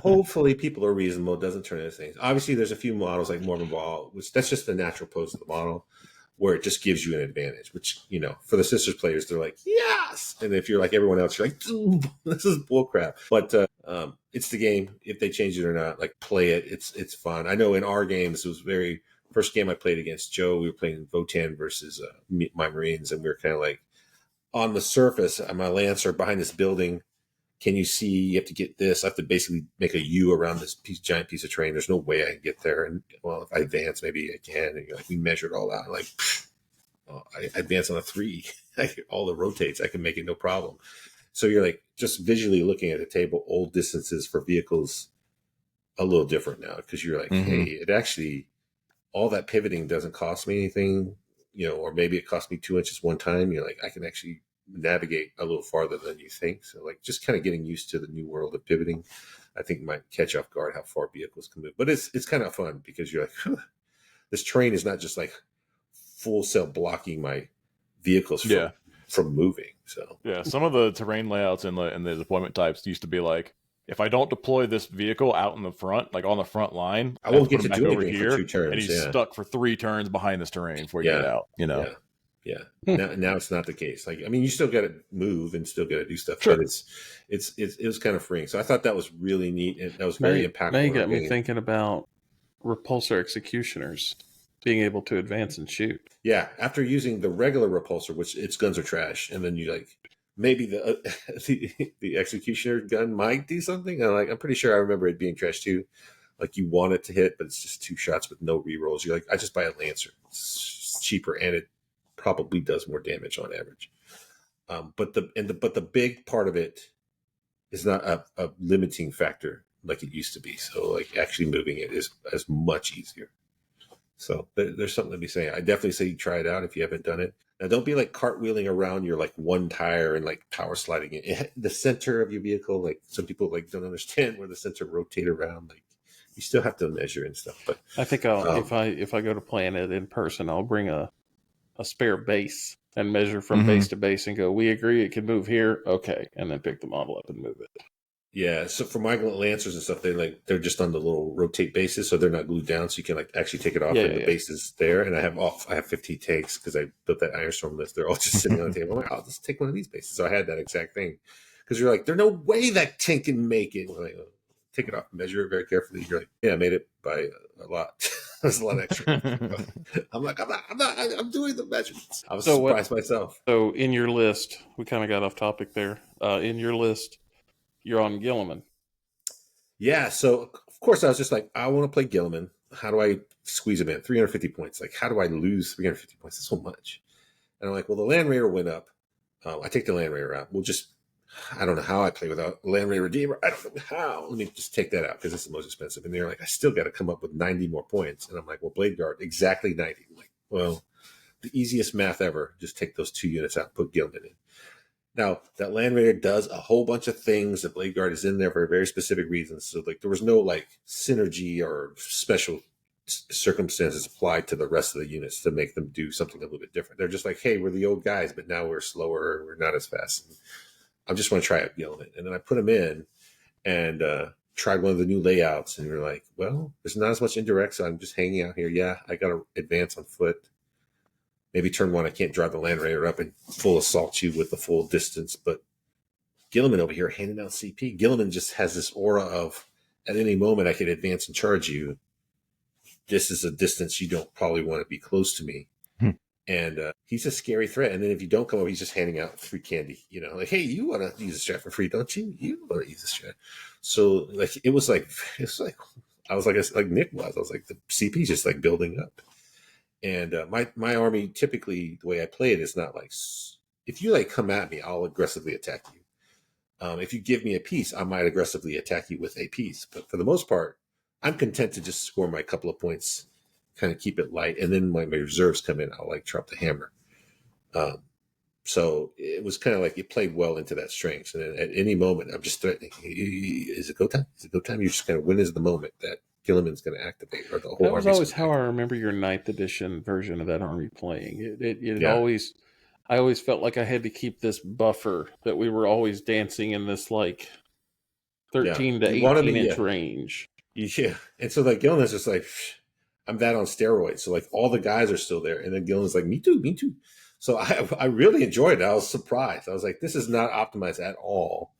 Hopefully, people are reasonable. It doesn't turn into things. Obviously, there's a few models like Morven Ball, which that's just the natural pose of the model, where it just gives you an advantage. Which for the Sisters players, they're like yes, and if you're like everyone else, you're like this is bullcrap. But it's the game. If they change it or not, like play it. It's fun. I know in our games, it was first game I played against Joe. We were playing Votan versus my Marines, and we were kind of like on the surface. My Lancer behind this building. Can you see? You have to get this. I have to basically make a U around this giant piece of terrain. There's no way I can get there. And well, if I advance, maybe I can. And we measured all out. Like I advance on a 3. All the rotates. I can make it no problem. So you're like just visually looking at the table, old distances for vehicles a little different now, because you're like, hey, it actually, all that pivoting doesn't cost me anything. or maybe it cost me 2 inches one time. You're like, I can actually navigate a little farther than you think. So like just kind of getting used to the new world of pivoting, I think might catch off guard how far vehicles can move. But it's kind of fun because you're like, this terrain is not just like full cell blocking my vehicles from moving. So yeah, some of the terrain layouts and the deployment types used to be like, if I don't deploy this vehicle out in the front, like on the front line, I won't get put him to back do over anything here, for 2 turns. and he's stuck for 3 turns behind this terrain before you get out. Yeah. Now it's not the case. Like, I mean, you still got to move and still got to do stuff, Sure. but it was kind of freeing. So I thought that was really neat, and that was very impactful. Now you got me thinking about repulsor executioners being able to advance and shoot. Yeah, after using the regular repulsor, which its guns are trash, and then you like maybe the executioner gun might do something. I'm pretty sure I remember it being trash too. Like you want it to hit, but it's just 2 shots with no rerolls. You're like, I just buy a Lancer. It's cheaper and it probably does more damage on average. But the big part of it is not a limiting factor like it used to be. So like actually moving it is much easier. So there's something to be saying. I definitely say you try it out if you haven't done it. Now don't be like cartwheeling around your like one tire and like power sliding it. The center of your vehicle, like some people like don't understand where the center rotate around. Like you still have to measure and stuff. But I think if I go to plan it in person, I'll bring a spare base and measure from base to base and go, we agree it can move here. Okay. And then pick the model up and move it. Yeah. So for my Lancers and stuff, they're just on the little rotate bases. So they're not glued down. So you can like actually take it off and the base is there. And I have 15 takes because I built that Ironstorm list. They're all just sitting on the table. I'm like, I'll just take one of these bases. So I had that exact thing because you're like, there's no way that tank can make it. We're like, take it off, measure it very carefully. You're like, yeah, I made it by a lot. There's a lot extra. I'm like, I'm doing the measurements. I was surprised myself. So in your list, we kind of got off topic there. In your list, you're on Guilliman. Yeah. So of course I was just like, I want to play Guilliman. How do I squeeze him in? 350 points. Like, how do I lose 350 points? That's so much. And I'm like, well, the Land Raider went up. I take the Land Raider out. I don't know how I play without Land Raider Redeemer. I don't know how. Let me just take that out because it's the most expensive. And they're like, I still got to come up with 90 more points. And I'm like, well, Blade Guard, exactly 90. I'm like, well, the easiest math ever. Just take those 2 units out and put Guilliman in. Now, that Land Raider does a whole bunch of things. The Blade Guard is in there for very specific reasons. So, like, there was no, like, synergy or special circumstances applied to the rest of the units to make them do something a little bit different. They're just like, hey, we're the old guys, but now we're slower. We're not as fast. I just want to try out Guilliman. And then I put him in and tried one of the new layouts. And we're like, well, there's not as much indirect, so I'm just hanging out here. Yeah, I got to advance on foot. Maybe turn 1, I can't drive the Land Raider up and full assault you with the full distance. But Guilliman over here handing out CP. Guilliman just has this aura of, at any moment, I could advance and charge you. This is a distance you don't probably want to be close to me. And he's a scary threat. And then if you don't come over, he's just handing out free candy. Like, hey, you want to use the strat for free, don't you? You want to use the strat. So like it was like I was like Nick was. I was like, the CP is just like building up. And my army, typically the way I play it is not like, if you like come at me, I'll aggressively attack you. If you give me a piece, I might aggressively attack you with a piece. But for the most part, I'm content to just score my couple of points, kind of keep it light. And then when my reserves come in, I'll like drop the hammer. So it was kind of like it played well into that strength. And then at any moment, I'm just threatening, is it go time? Is it go time? You just kind of, when is the moment that Guilliman's going to activate, or the whole That was always how I remember your 9th edition version of that army playing. I always felt like I had to keep this buffer, that we were always dancing in this like 13 to 18 inch range. Yeah. And so like Guilliman's just like, I'm that on steroids. So like all the guys are still there. And then Guilliman's like, me too. So I really enjoyed it. I was surprised. I was like, this is not optimized at all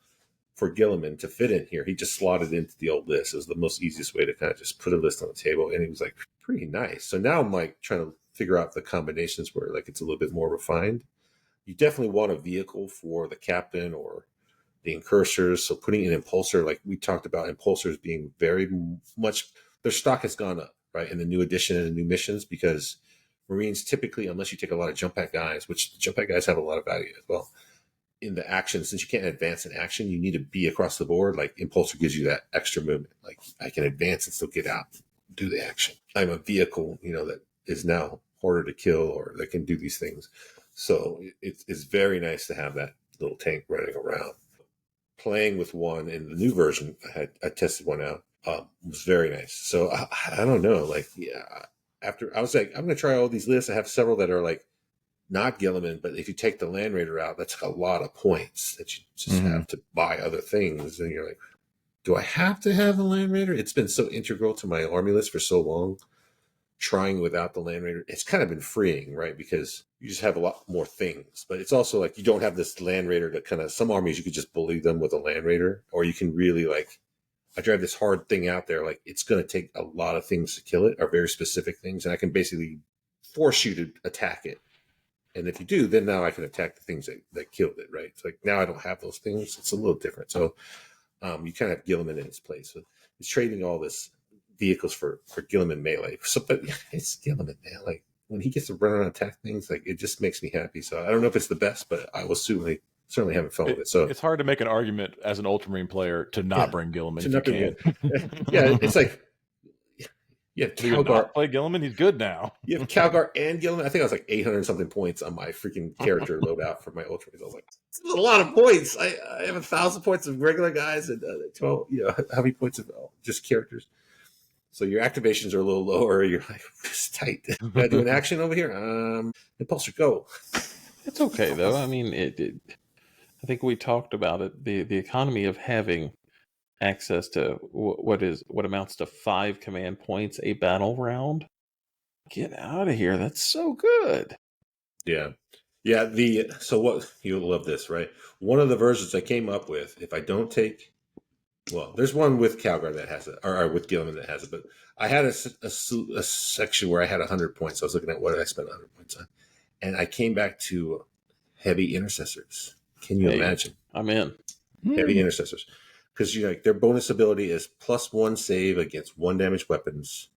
for Guilliman to fit in here. He just slotted into the old list. It was the most easiest way to kind of just put a list on the table. And he was like, pretty nice. So now I'm like trying to figure out the combinations where like it's a little bit more refined. You definitely want a vehicle for the captain or the incursors. So putting an impulsor, like we talked about impulsors being very much, their stock has gone up, right? In the new edition and the new missions, because Marines typically, unless you take a lot of jump pack guys, which the jump pack guys have a lot of value as well, in the action, since you can't advance in action, you need to be across the board. Like impulsor gives you that extra movement. Like I can advance and still get out, do the action. I'm a vehicle, that is now harder to kill or that can do these things. So it's very nice to have that little tank running around. Playing with one in the new version, I tested one out, was very nice. So I don't know, like, yeah, after I was like, I'm going to try all these lists. I have several that are like not Gilliman, but if you take the Land Raider out, that's a lot of points that you just have to buy other things. And you're like, do I have to have the Land Raider? It's been so integral to my army list for so long. Trying without the Land Raider, it's kind of been freeing, right? Because you just have a lot more things. But it's also like you don't have this Land Raider that kind of, some armies you could just bully them with a Land Raider, or you can really like, I drive this hard thing out there, like it's going to take a lot of things to kill it, or very specific things, and I can basically force you to attack it. And if you do, then now I can attack the things that killed it, right? It's like now I don't have those things. It's a little different. So you kind of have Gilliman in its place. So it's trading all this vehicles for Gilliman melee. So, but it's Gilliman, man. Like when he gets to run around and attack things, like it just makes me happy. So I don't know if it's the best, but I will certainly having fun with it. So it's hard to make an argument as an Ultramarine player to not bring Gilliman. To not bring yeah, it's like Calgar. Play Gilliman, he's good now. You have Calgar and Gilliman. I think I was like 800 something points on my freaking character loadout for my Ultramarines. I was like, this is a lot of points. I have 1,000 points of regular guys and 12. How many points of just characters? So your activations are a little lower. You're like, it's tight. Gotta do an action over here. Impulsor, go. It's okay though. I mean, I think we talked about it. The economy of having access to what amounts to 5 command points a battle round. Get out of here! That's so good. Yeah. So what, you'll love this, right? One of the versions I came up with, if I don't take. Well, there's one with Calgar that has it, or with Gilliman that has it. But I had a section where I had 100 points. I was looking at what did I spend 100 points on, and I came back to heavy intercessors. Can you imagine? I'm in. Heavy intercessors, because like their bonus ability is +1 save against 1 damage weapons.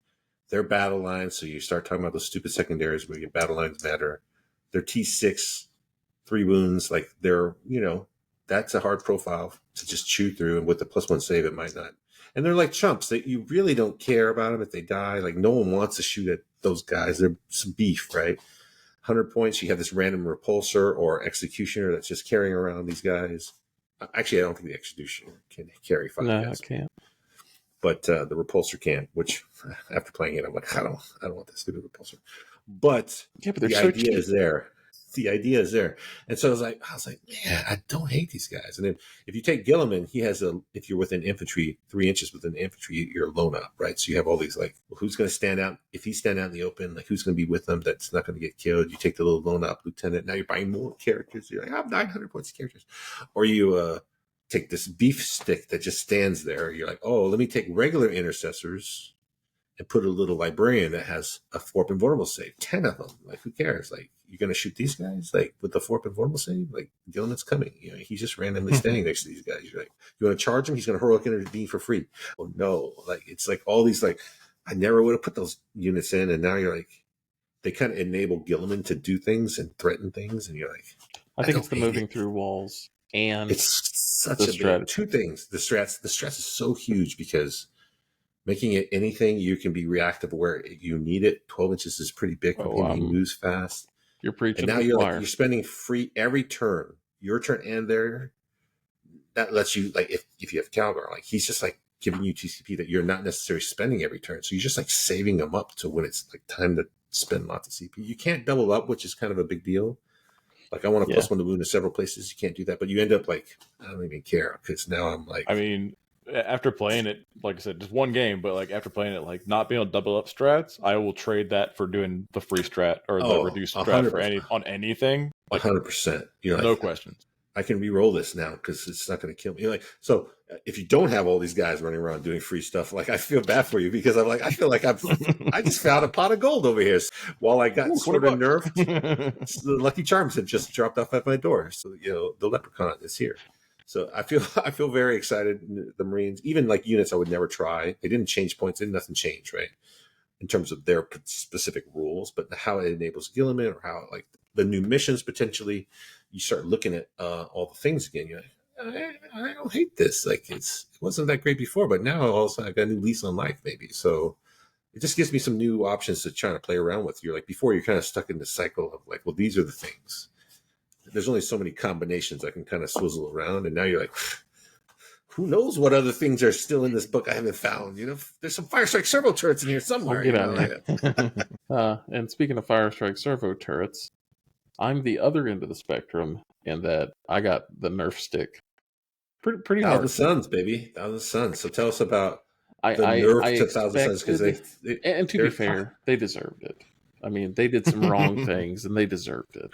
Their battle lines, so you start talking about those stupid secondaries where your battle lines matter. Their T6, 3 wounds, like they're that's a hard profile to just chew through, and with the +1 save, it might not. And they're like chumps that you really don't care about them if they die. Like no one wants to shoot at those guys. They're some beef, right? 100 points. You have this random repulsor or executioner that's just carrying around these guys. Actually, I don't think the executioner can carry 5 guys. No, I can't. But the repulsor can. Which after playing it, I'm like, I don't want that stupid repulsor. But the idea is there. The idea is there. And so I was like, man, I don't hate these guys. And then if you take Gilliman, he has if you're within infantry, 3 inches within infantry, you're alone up, right? So you have all these like, well, who's going to stand out? If he's standing out in the open, like who's going to be with them that's not going to get killed? You take the little lone up lieutenant. Now you're buying more characters. You're like, I have 900 points of characters. Or you take this beef stick that just stands there. You're like, oh, let me take regular intercessors and put a little librarian that has a Forp Invulnerable save. 10 of them. Like, who cares? Like, you're going to shoot these guys? Like, with the Forp Invulnerable save? Like, Gilliman's coming. He's just randomly standing next to these guys. You're like, you want to charge him? He's going to heroic intervene for free. Oh, no. Like, it's like all these, like, I never would have put those units in. And now you're like, they kind of enable Gilliman to do things and threaten things. And you're like, I think it's the moving through walls. And it's such a big, 2 things. The stress is so huge because making it anything you can be reactive where you need it. 12 inches is pretty big for him. He moves fast. You're preaching. And now you're spending free every turn, your turn and their. That lets you, like, if you have Calgar, like he's just like giving you TCP that you're not necessarily spending every turn. So you're just like saving them up to when it's like time to spend lots of CP. You can't double up, which is kind of a big deal. Like I want to +1 to wound in several places. You can't do that, but you end up like, I don't even care because now I'm like. I mean, after playing it, like I said, just one game, but like after playing it, like not being able to double up strats, I will trade that for doing the free strat or the reduced strat 100%. For on anything. Like 100%. You're no like, questions. I can re-roll this now because it's not going to kill me. Like, so if you don't have all these guys running around doing free stuff, like I feel bad for you because I feel like I just found a pot of gold over here while I got sort of nerfed. The Lucky Charms had just dropped off at my door. So, the leprechaun is here. So I feel very excited. The Marines, even like units I would never try. They didn't change points. Nothing changed, right? In terms of their specific rules, but how it enables Gilliman or how like the new missions potentially, you start looking at all the things again. You're like, I don't hate this. Like it wasn't that great before, but now all of a sudden I got a new lease on life, maybe. So it just gives me some new options to try to play around with. You're like, before you're kind of stuck in the cycle of like, well, these are the things. There's only so many combinations I can kind of swizzle around, and now you're like, who knows what other things are still in this book I haven't found? There's some Fire Strike servo turrets in here somewhere. And speaking of Fire Strike servo turrets, I'm the other end of the spectrum in that I got the Nerf stick pretty hard. Thousand Suns, baby. Thousand Suns. So tell us about the Nerf to Thousand Suns, because and to be fair, they deserved it. I mean, they did some wrong things, and they deserved it.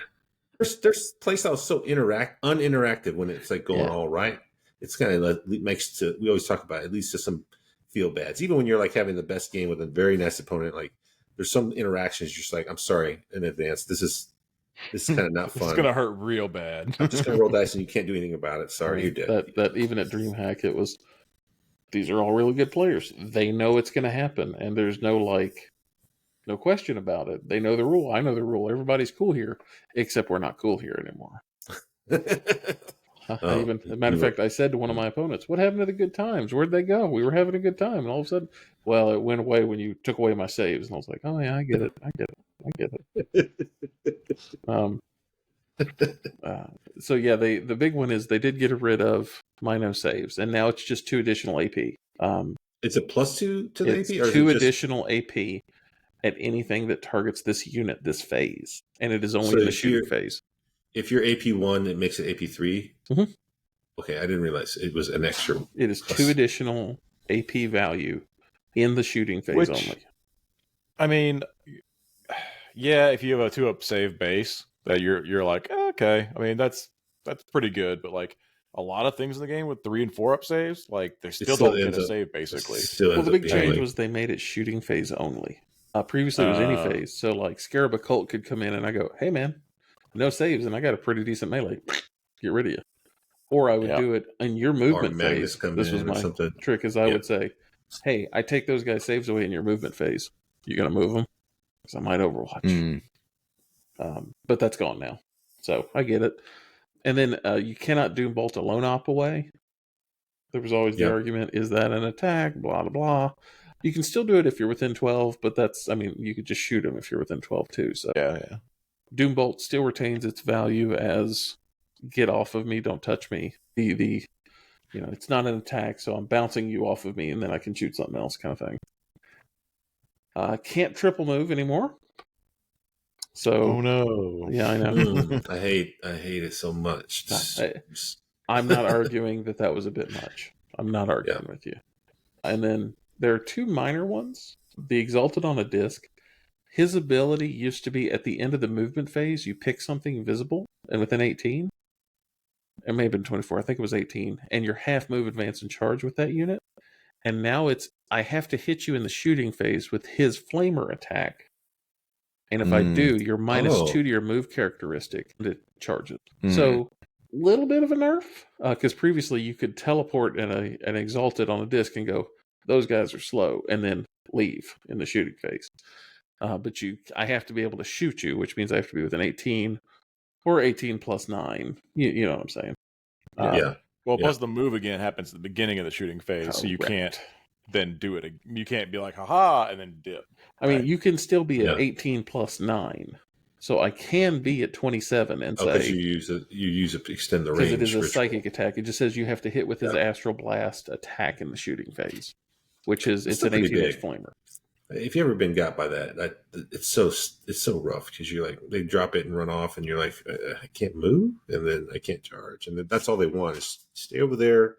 There's playstyles so uninteractive when it's like going all right. It's kind of we always talk about, at least to some feel bads. Even when you're like having the best game with a very nice opponent, like there's some interactions you're just like, I'm sorry in advance. This is kind of not fun. It's gonna hurt real bad. I'm just gonna roll dice and you can't do anything about it. Sorry, you're dead. That even at DreamHack, it was, these are all really good players. They know it's gonna happen, and there's no question about it. They know the rule. I know the rule. Everybody's cool here, except we're not cool here anymore. As a matter of fact, I said to one of my opponents, "What happened to the good times? Where'd they go? We were having a good time." And all of a sudden, well, it went away when you took away my saves. And I was like, "Oh yeah, I get it." So yeah, the big one is they did get rid of my no saves, and now it's just 2 additional AP. It's a +2 to the AP, or 2 additional AP at anything that targets this unit this phase, and it is only in the shooting phase. If you're AP1, it makes it AP3. Mm-hmm. Okay, I didn't realize it was an extra. It is 2 additional AP value in the shooting phase only. I mean, yeah, if you have a 2-up save base, that you're like, okay. I mean, that's pretty good. But like a lot of things in the game with 3 and 4-up saves, like they still don't get a save basically. Well, the big change was they made it shooting phase only. Previously, it was any phase. So like Scarab Occult could come in and I go, "Hey man, no saves, and I got a pretty decent melee. Get rid of you." Or I would do it in your movement phase. This was my trick, is I would say, "Hey, I take those guys' saves away in your movement phase. You gonna move them? Because I might Overwatch." But that's gone now, so I get it. And then you cannot Doom Bolt a lone op away. There was always the argument: is that an attack? Blah blah blah. You can still do it if you're within 12, but you could just shoot them if you're within 12 too. So yeah. Doom Bolt still retains its value as get off of me, don't touch me. It's not an attack, so I'm bouncing you off of me, and then I can shoot something else, kind of thing. Can't triple move anymore. So, oh no, yeah, I know. I hate it so much. I'm not arguing that was a bit much. I'm not arguing with you. And then there are 2 minor ones. The Exalted on a Disc. His ability used to be at the end of the movement phase, you pick something visible, and within 18, it may have been 24, I think it was 18, and you're half move, advance, and charge with that unit. And now it's, I have to hit you in the shooting phase with his Flamer attack. And if I do, you're -2 to your move characteristic, and it charges. So, little bit of a nerf, because previously you could teleport an Exalted on a disc and go, "Those guys are slow," and then leave in the shooting phase. But I have to be able to shoot you, which means I have to be within 18 or 18 plus 9. You know what I'm saying? Well, plus the move again happens at the beginning of the shooting phase, so you can't then do it. You can't be like, haha, and then dip. I mean, you can still be at 18 plus 9. So I can be at 27 and say... you use it to extend the range. Because it is a psychic attack. It just says you have to hit with his Astral Blast attack in the shooting phase, which is, it's an 18-inch flamer. If you've ever been got by that, it's so rough, because you're like, they drop it and run off, and you're like, I can't move, and then I can't charge, and that's all they want is stay over there.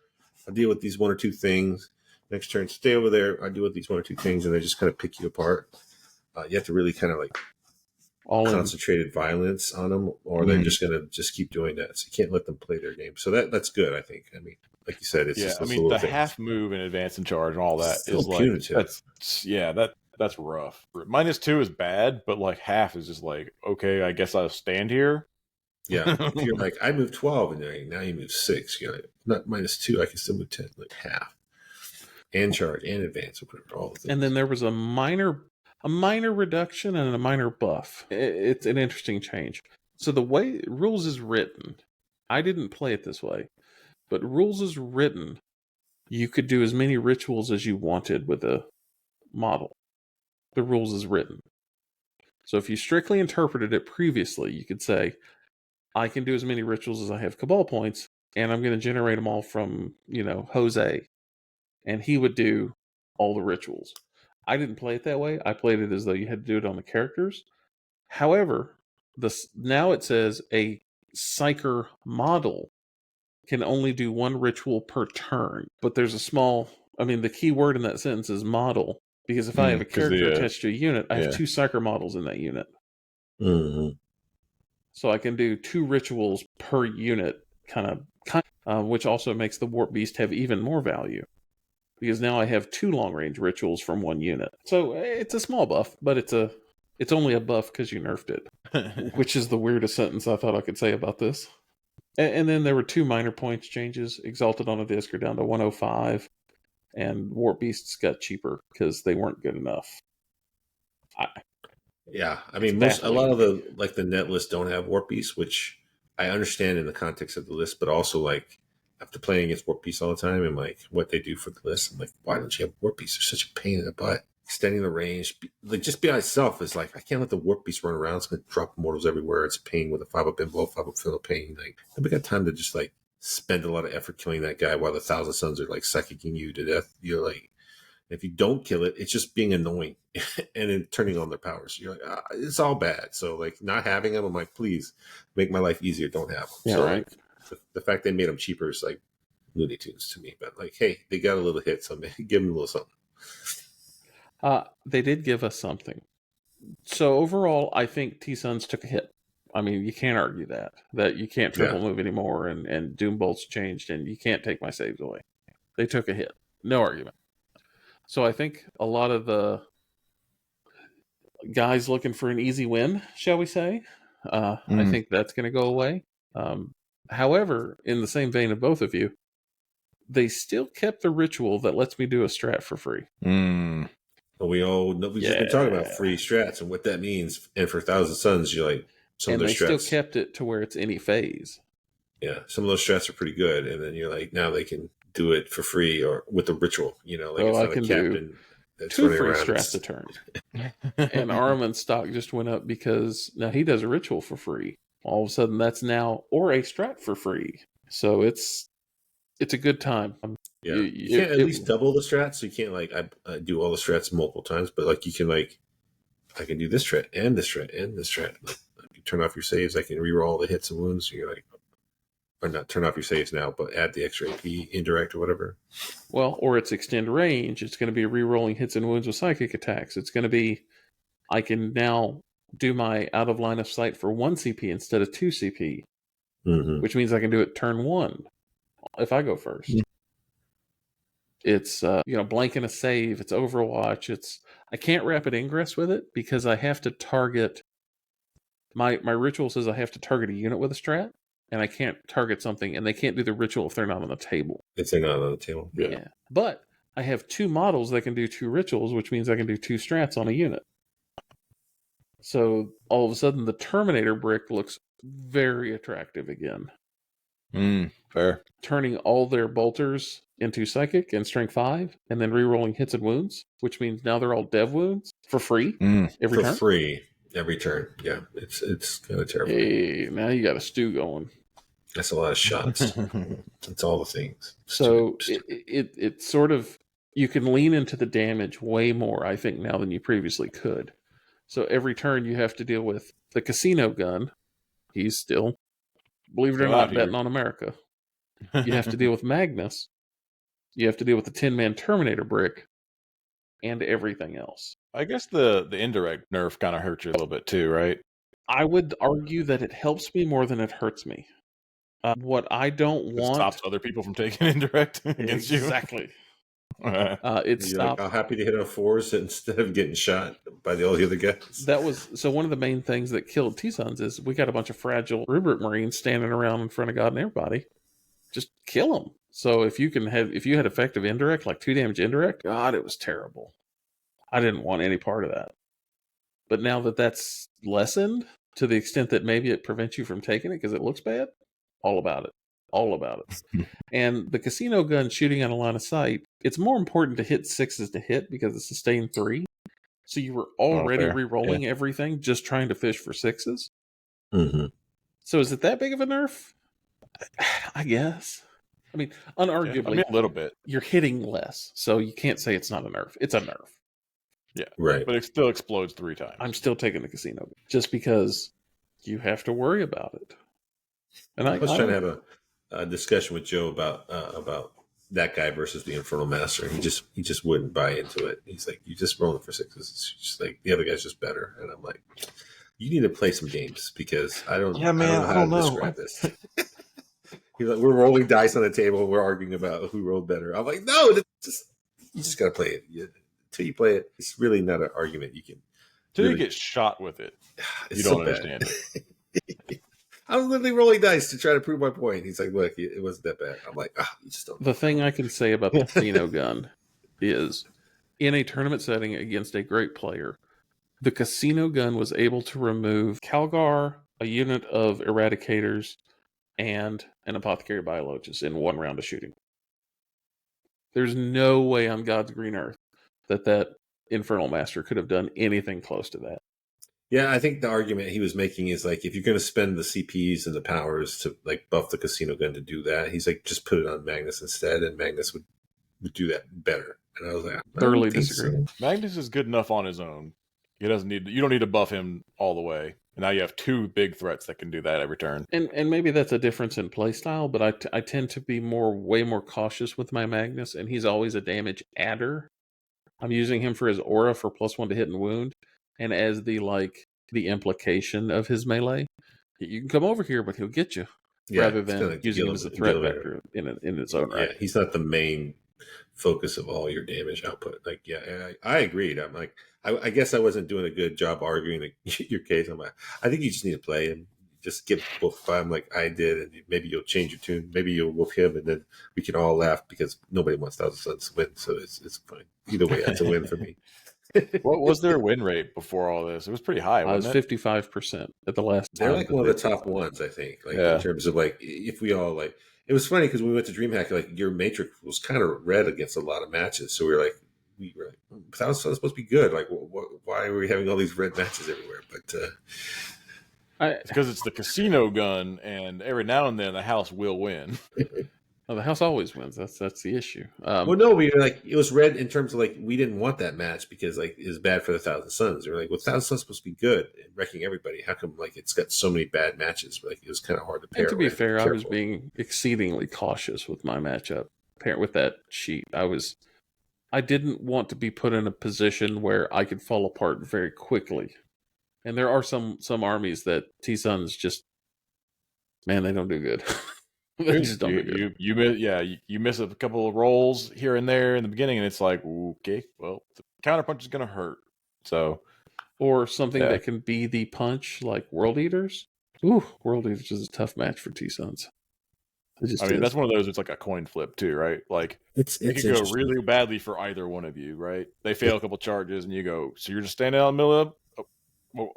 I'll deal with these 1 or 2 things. Next turn, stay over there. I deal with these 1 or 2 things, and they just kind of pick you apart. You have to really kind of like concentrated violence on them, or they're just going to just keep doing that. So you can't let them play their game. So that's good, I think. I mean, like you said, it's just the things. Half move and advance and charge and all that is like punitive. That's rough. -2 is bad, but like half is just like, okay, I guess I'll stand here. Yeah, if you're like, I move 12, and like, now you move 6. You're like, not -2, I can still move 10, like half, and charge and advance, all the things. And then there was a minor reduction and a minor buff. It's an interesting change. So the way rules is written, I didn't play it this way, but rules is written, you could do as many rituals as you wanted with a model. the rules as written. So if you strictly interpreted it previously, you could say, I can do as many rituals as I have Cabal points, and I'm going to generate them all from, Jose. And he would do all the rituals. I didn't play it that way. I played it as though you had to do it on the characters. However, now it says a Psyker model can only do one ritual per turn. But there's the key word in that sentence is model. Because if I have a character attached to a unit, I have 2 Psyker models in that unit. Mm-hmm. So I can do 2 rituals per unit, which also makes the Warp Beast have even more value. Because now I have 2 long-range rituals from 1 unit. So it's a small buff, but it's only a buff because you nerfed it. Which is the weirdest sentence I thought I could say about this. And then there were 2 minor points changes. Exalted on a disc are down to 105. And Warp Beasts got cheaper because they weren't good enough. I mean, a lot of the net lists don't have Warp Beasts, which I understand in the context of the list, but also like after playing against Warp Beasts all the time and like what they do for the list, I'm like, why don't you have Warp Beasts? They're such a pain in the butt. Extending the range, just by itself is like, I can't let the Warp Beast run around. It's going to drop mortals everywhere. It's a pain with a 5-up envelope, 5-up fill of pain. Like, we got time to just like spend a lot of effort killing that guy while the Thousand Suns are like psychicking you to death. You're like, if you don't kill it, it's just being annoying and then turning on their powers. You're like, it's all bad. So like not having them, I'm like, please make my life easier. Don't have them. Yeah, so right. Like, the fact they made them cheaper is like Looney Tunes to me. But like, hey, they got a little hit, so maybe give them a little something. They did give us something. So overall, I think T-Suns took a hit. I mean, you can't argue that you can't triple move anymore, and Doom Bolt's changed, and you can't take my saves away. They took a hit. No argument. So I think a lot of the guys looking for an easy win, shall we say, I think that's going to go away. However, in the same vein of both of you, they still kept the ritual that lets me do a strat for free. We've just been talking about free strats and what that means. And for Thousand Suns, you're like, they still kept it to where it's any phase. Yeah, some of those strats are pretty good. And then you're like, now they can do it for free or with a ritual, it's not I can a captain do 2 free strats a turn. And Armin's stock just went up because now he does a ritual for free. All of a sudden that's now, or a strat for free. So it's a good time. Yeah, you can't at least double the strats. So you can't like I do all the strats multiple times, but like you can like I can do this strat and this strat and this strat. Like, you turn off your saves. I can reroll all the hits and wounds. You're like, or not turn off your saves now, but add the extra AP indirect or whatever. Well, or it's extend range. It's going to be re-rolling hits and wounds with psychic attacks. It's going to be, I can now do my out of line of sight for 1 CP instead of 2 CP, which means I can do it turn 1 if I go first. It's blanking a save. It's Overwatch. I can't rapid ingress with it because I have to target. My ritual says I have to target a unit with a strat. And I can't target something, and they can't do the ritual if they're not on the table. If they're not on the table, yeah. But I have 2 models that can do 2 rituals, which means I can do 2 strats on a unit. So all of a sudden, the Terminator brick looks very attractive again. Fair. Turning all their bolters into psychic and strength 5, and then re-rolling hits and wounds, which means now they're all dev wounds for free every turn. For free. Every turn, yeah, it's kind of terrible. Hey, now you got a stew going. That's a lot of shots. It's all the things. So it sort of, you can lean into the damage way more, I think, now than you previously could. So every turn you have to deal with the casino gun. He's still, believe it or not, betting on America. You have to deal with Magnus. You have to deal with the 10-man Terminator brick. And everything else. I guess the indirect nerf kind of hurts you a little bit too, right? I would argue that it helps me more than it hurts me. What I don't want... It stops other people from taking indirect against you. Exactly. It stopped. Like, I'm happy to hit on 4s instead of getting shot by all the other guys. So one of the main things that killed T-Suns is we got a bunch of fragile Rubric Marines standing around in front of God and everybody. Just kill them. So if you had effective indirect, like 2 damage indirect, God, it was terrible. I didn't want any part of that. But now that that's lessened to the extent that maybe it prevents you from taking it because it looks bad, all about it. And the casino gun shooting on a line of sight, it's more important to hit 6s to hit because it's sustained 3. So you were already fair. re-rolling everything, just trying to fish for 6s. Mm-hmm. So is it that big of a nerf? I guess. I mean, unarguably, a little bit. You're hitting less, so you can't say it's not a nerf. It's a nerf. Yeah, right. But it still explodes 3 times. I'm still taking the casino just because you have to worry about it. And I was trying to have a discussion with Joe about that guy versus the Infernal Master. He just wouldn't buy into it. He's like, you just rolling for 6s. It's just like the other guy's just better. And I'm like, you need to play some games because I don't know how to describe this. He's like, we're rolling dice on the table. We're arguing about who rolled better. I'm like, no, you just got to play it. Until you play it, it's really not an argument you can. Until you get shot with it, you don't understand it. I was literally rolling dice to try to prove my point. He's like, look, it wasn't that bad. I'm like, you just don't. The thing I can say about the casino gun is in a tournament setting against a great player, the casino gun was able to remove Calgar, a unit of Eradicators, and an Apothecary Biologists in one round of shooting. There's no way on God's green earth that Infernal Master could have done anything close to that. Yeah, I think the argument he was making is like, if you're going to spend the CPs and the powers to like buff the casino gun to do that, he's like, just put it on Magnus instead, and Magnus would do that better. And I was like, I thoroughly disagree. So. Magnus is good enough on his own. You don't need to buff him all the way. And now you have 2 big threats that can do that every turn. And maybe that's a difference in playstyle, but I tend to be way more cautious with my Magnus, and he's always a damage adder. I'm using him for his aura for +1 to hit and wound, and as the implication of his melee. You can come over here, but he'll get you. Yeah, rather than using him as a threat vector in its own right. Yeah, he's not the main focus of all your damage output. Like, yeah, I agreed. I'm like, I guess I wasn't doing a good job arguing your case. I'm like, I think you just need to play and just give both five like I did, and maybe you'll change your tune. Maybe you'll whoop him, and then we can all laugh because nobody wants Thousand Suns to win, so it's fine. Either way, that's a win for me. What was their win rate before all this? It was pretty high, wasn't it? 55% at the last time. They're like one of the top ones, I think. Like in terms of like, if we all like, it was funny because when we went to DreamHack, like your matrix was kind of red against a lot of matches. So we were like, Thousand Suns supposed to be good. Like, why are we having all these red matches everywhere? But it's because it's the casino gun, and every now and then the house will win. Well, the house always wins. That's the issue. Well, no, we were like, it was red in terms of like we didn't want that match because like it was bad for the Thousand Suns. We were like, well, Thousand Suns supposed to be good and wrecking everybody. How come like it's got so many bad matches? Like it was kind of hard to pair. And to be fair, I was being exceedingly cautious with my matchup. With that sheet, I didn't want to be put in a position where I could fall apart very quickly. And there are some armies that T-Suns just, man, they don't do good. They just don't do good. You miss a couple of rolls here and there in the beginning, and it's like, okay, well, the counterpunch is going to hurt. So, or something that can be the punch, like World Eaters. Ooh, World Eaters is a tough match for T-Suns. That's one of those. It's like a coin flip too, right? Like it could go really badly for either one of you, right? They fail a couple charges, and you go, so you're just standing out in the middle of,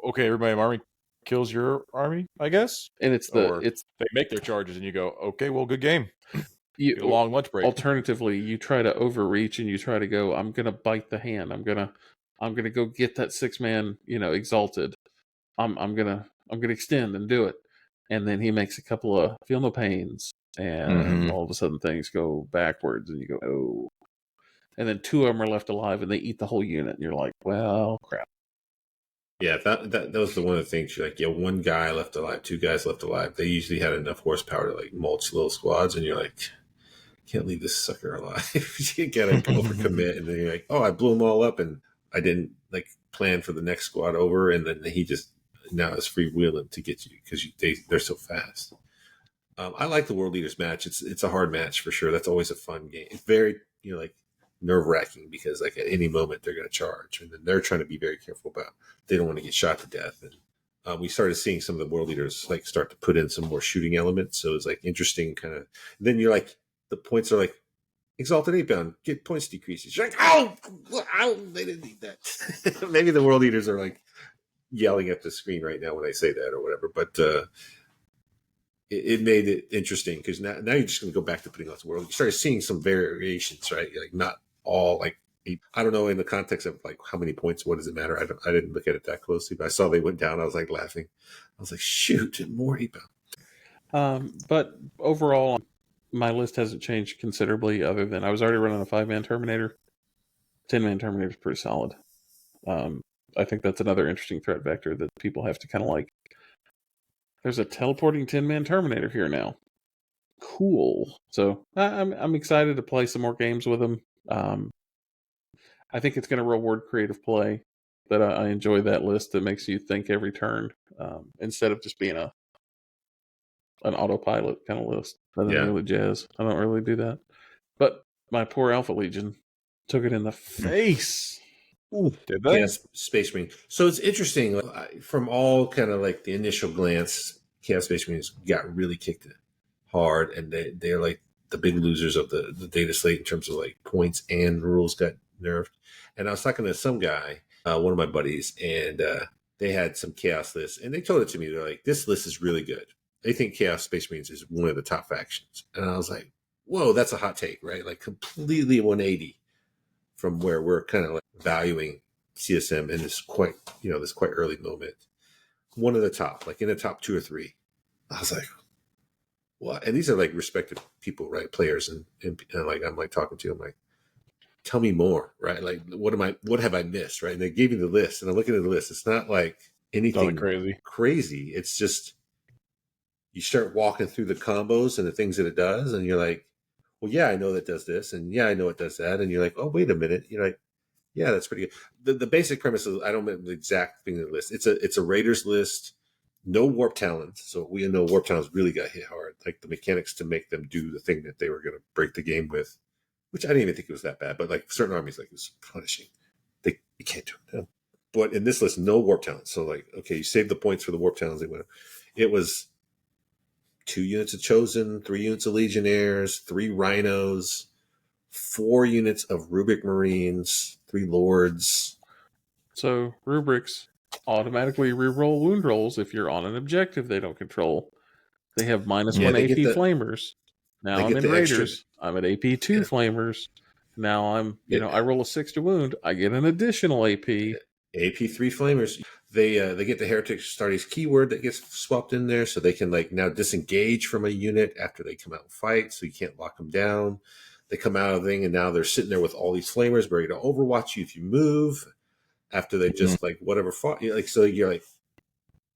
okay, everybody in my army kills your army, I guess. And they make their charges, and you go, okay, well, good game. A long lunch break. Alternatively, you try to overreach and you try to go, I'm gonna bite the hand. I'm gonna go get that 6-man, exalted. I'm gonna extend and do it. And then he makes a couple of feel no pains. And all of a sudden things go backwards and you go, oh. And then 2 of them are left alive and they eat the whole unit. And you're like, well, crap. Yeah, that was one of the things. You're like, 1 guy left alive, 2 guys left alive. They usually had enough horsepower to like mulch little squads. And you're like, can't leave this sucker alive. You gotta overcommit. And then you're like, oh, I blew them all up and I didn't like plan for the next squad over. And then he just now is freewheeling to get you because they're so fast. I like the World Leaders match. It's a hard match for sure. That's always a fun game. It's very like nerve wracking because like at any moment they're going to charge, and then they're trying to be very careful about they don't want to get shot to death. And we started seeing some of the World Leaders like start to put in some more shooting elements. So it's like interesting kind of. Then you're like the points are like Exalted 8-bound, get points decreases. You're like, ow, they didn't need that. Maybe the World Leaders are like yelling at the screen right now when I say that or whatever, but. It made it interesting because now you're just going to go back to putting out the world. You started seeing some variations, right? Like not all like I don't know in the context of like how many points, what does it matter? I didn't look at it that closely, but I saw they went down. I was like laughing. I was like, shoot, more 8-pound. But overall, my list hasn't changed considerably other than I was already running a 5-man Terminator. 10-man Terminator is pretty solid. I think that's another interesting threat vector that people have to kind of like. There's a teleporting 10-man Terminator here now. Cool. So I'm excited to play some more games with them. I think it's going to reward creative play. That I enjoy that list that makes you think every turn instead of just being an autopilot kind of list. That doesn't really jazz. I don't really do that. But my poor Alpha Legion took it in the face. Ooh, did they? Chaos Space Marine. So it's interesting. From all kind of like the initial glance, Chaos Space Marines got really kicked hard, and they're like the big losers of the data slate in terms of like points and rules got nerfed. And I was talking to some guy, one of my buddies, and they had some Chaos lists, and they told it to me. They're like, this list is really good. They think Chaos Space Marines is one of the top factions. And I was like, whoa, that's a hot take, right? Like completely 180 from where we're kind of like valuing CSM in this quite early moment. One of the top, like in the top 2 or 3. I was like, what? And these are like respected people, right? Players. And like, I'm like talking to them like, tell me more, right? Like, what have I missed, right? And they gave me the list, and I'm looking at the list. It's not like anything crazy. It's just, you start walking through the combos and the things that it does, and you're like, well, yeah, I know that does this, and yeah, I know it does that, and you're like, oh, wait a minute, you're like, yeah, that's pretty good. The basic premise is, I don't remember the exact thing in the list. It's a Raiders list, no warp talents, so we know warp talents really got hit hard, like the mechanics to make them do the thing that they were going to break the game with, which I didn't even think it was that bad, but like certain armies, like it was punishing. You can't do it. No. But in this list, no warp talents. So like, okay, you save the points for the warp talents. It was 2 units of Chosen, 3 units of Legionnaires, 3 Rhinos, 4 units of Rubric Marines, 3 Lords. So rubrics automatically reroll wound rolls if you're on an objective they don't control. They have -1 AP flamers. Now I'm in Raiders. I'm at AP 2 flamers. Now I'm, I roll a 6 to wound. I get an additional AP. AP 3 flamers. They get the Heretic Astartes keyword that gets swapped in there, so they can like now disengage from a unit after they come out and fight, so you can't lock them down. They come out of the thing, and now they're sitting there with all these flamers ready to overwatch you if you move. After they just like whatever fought you, like, so you're like,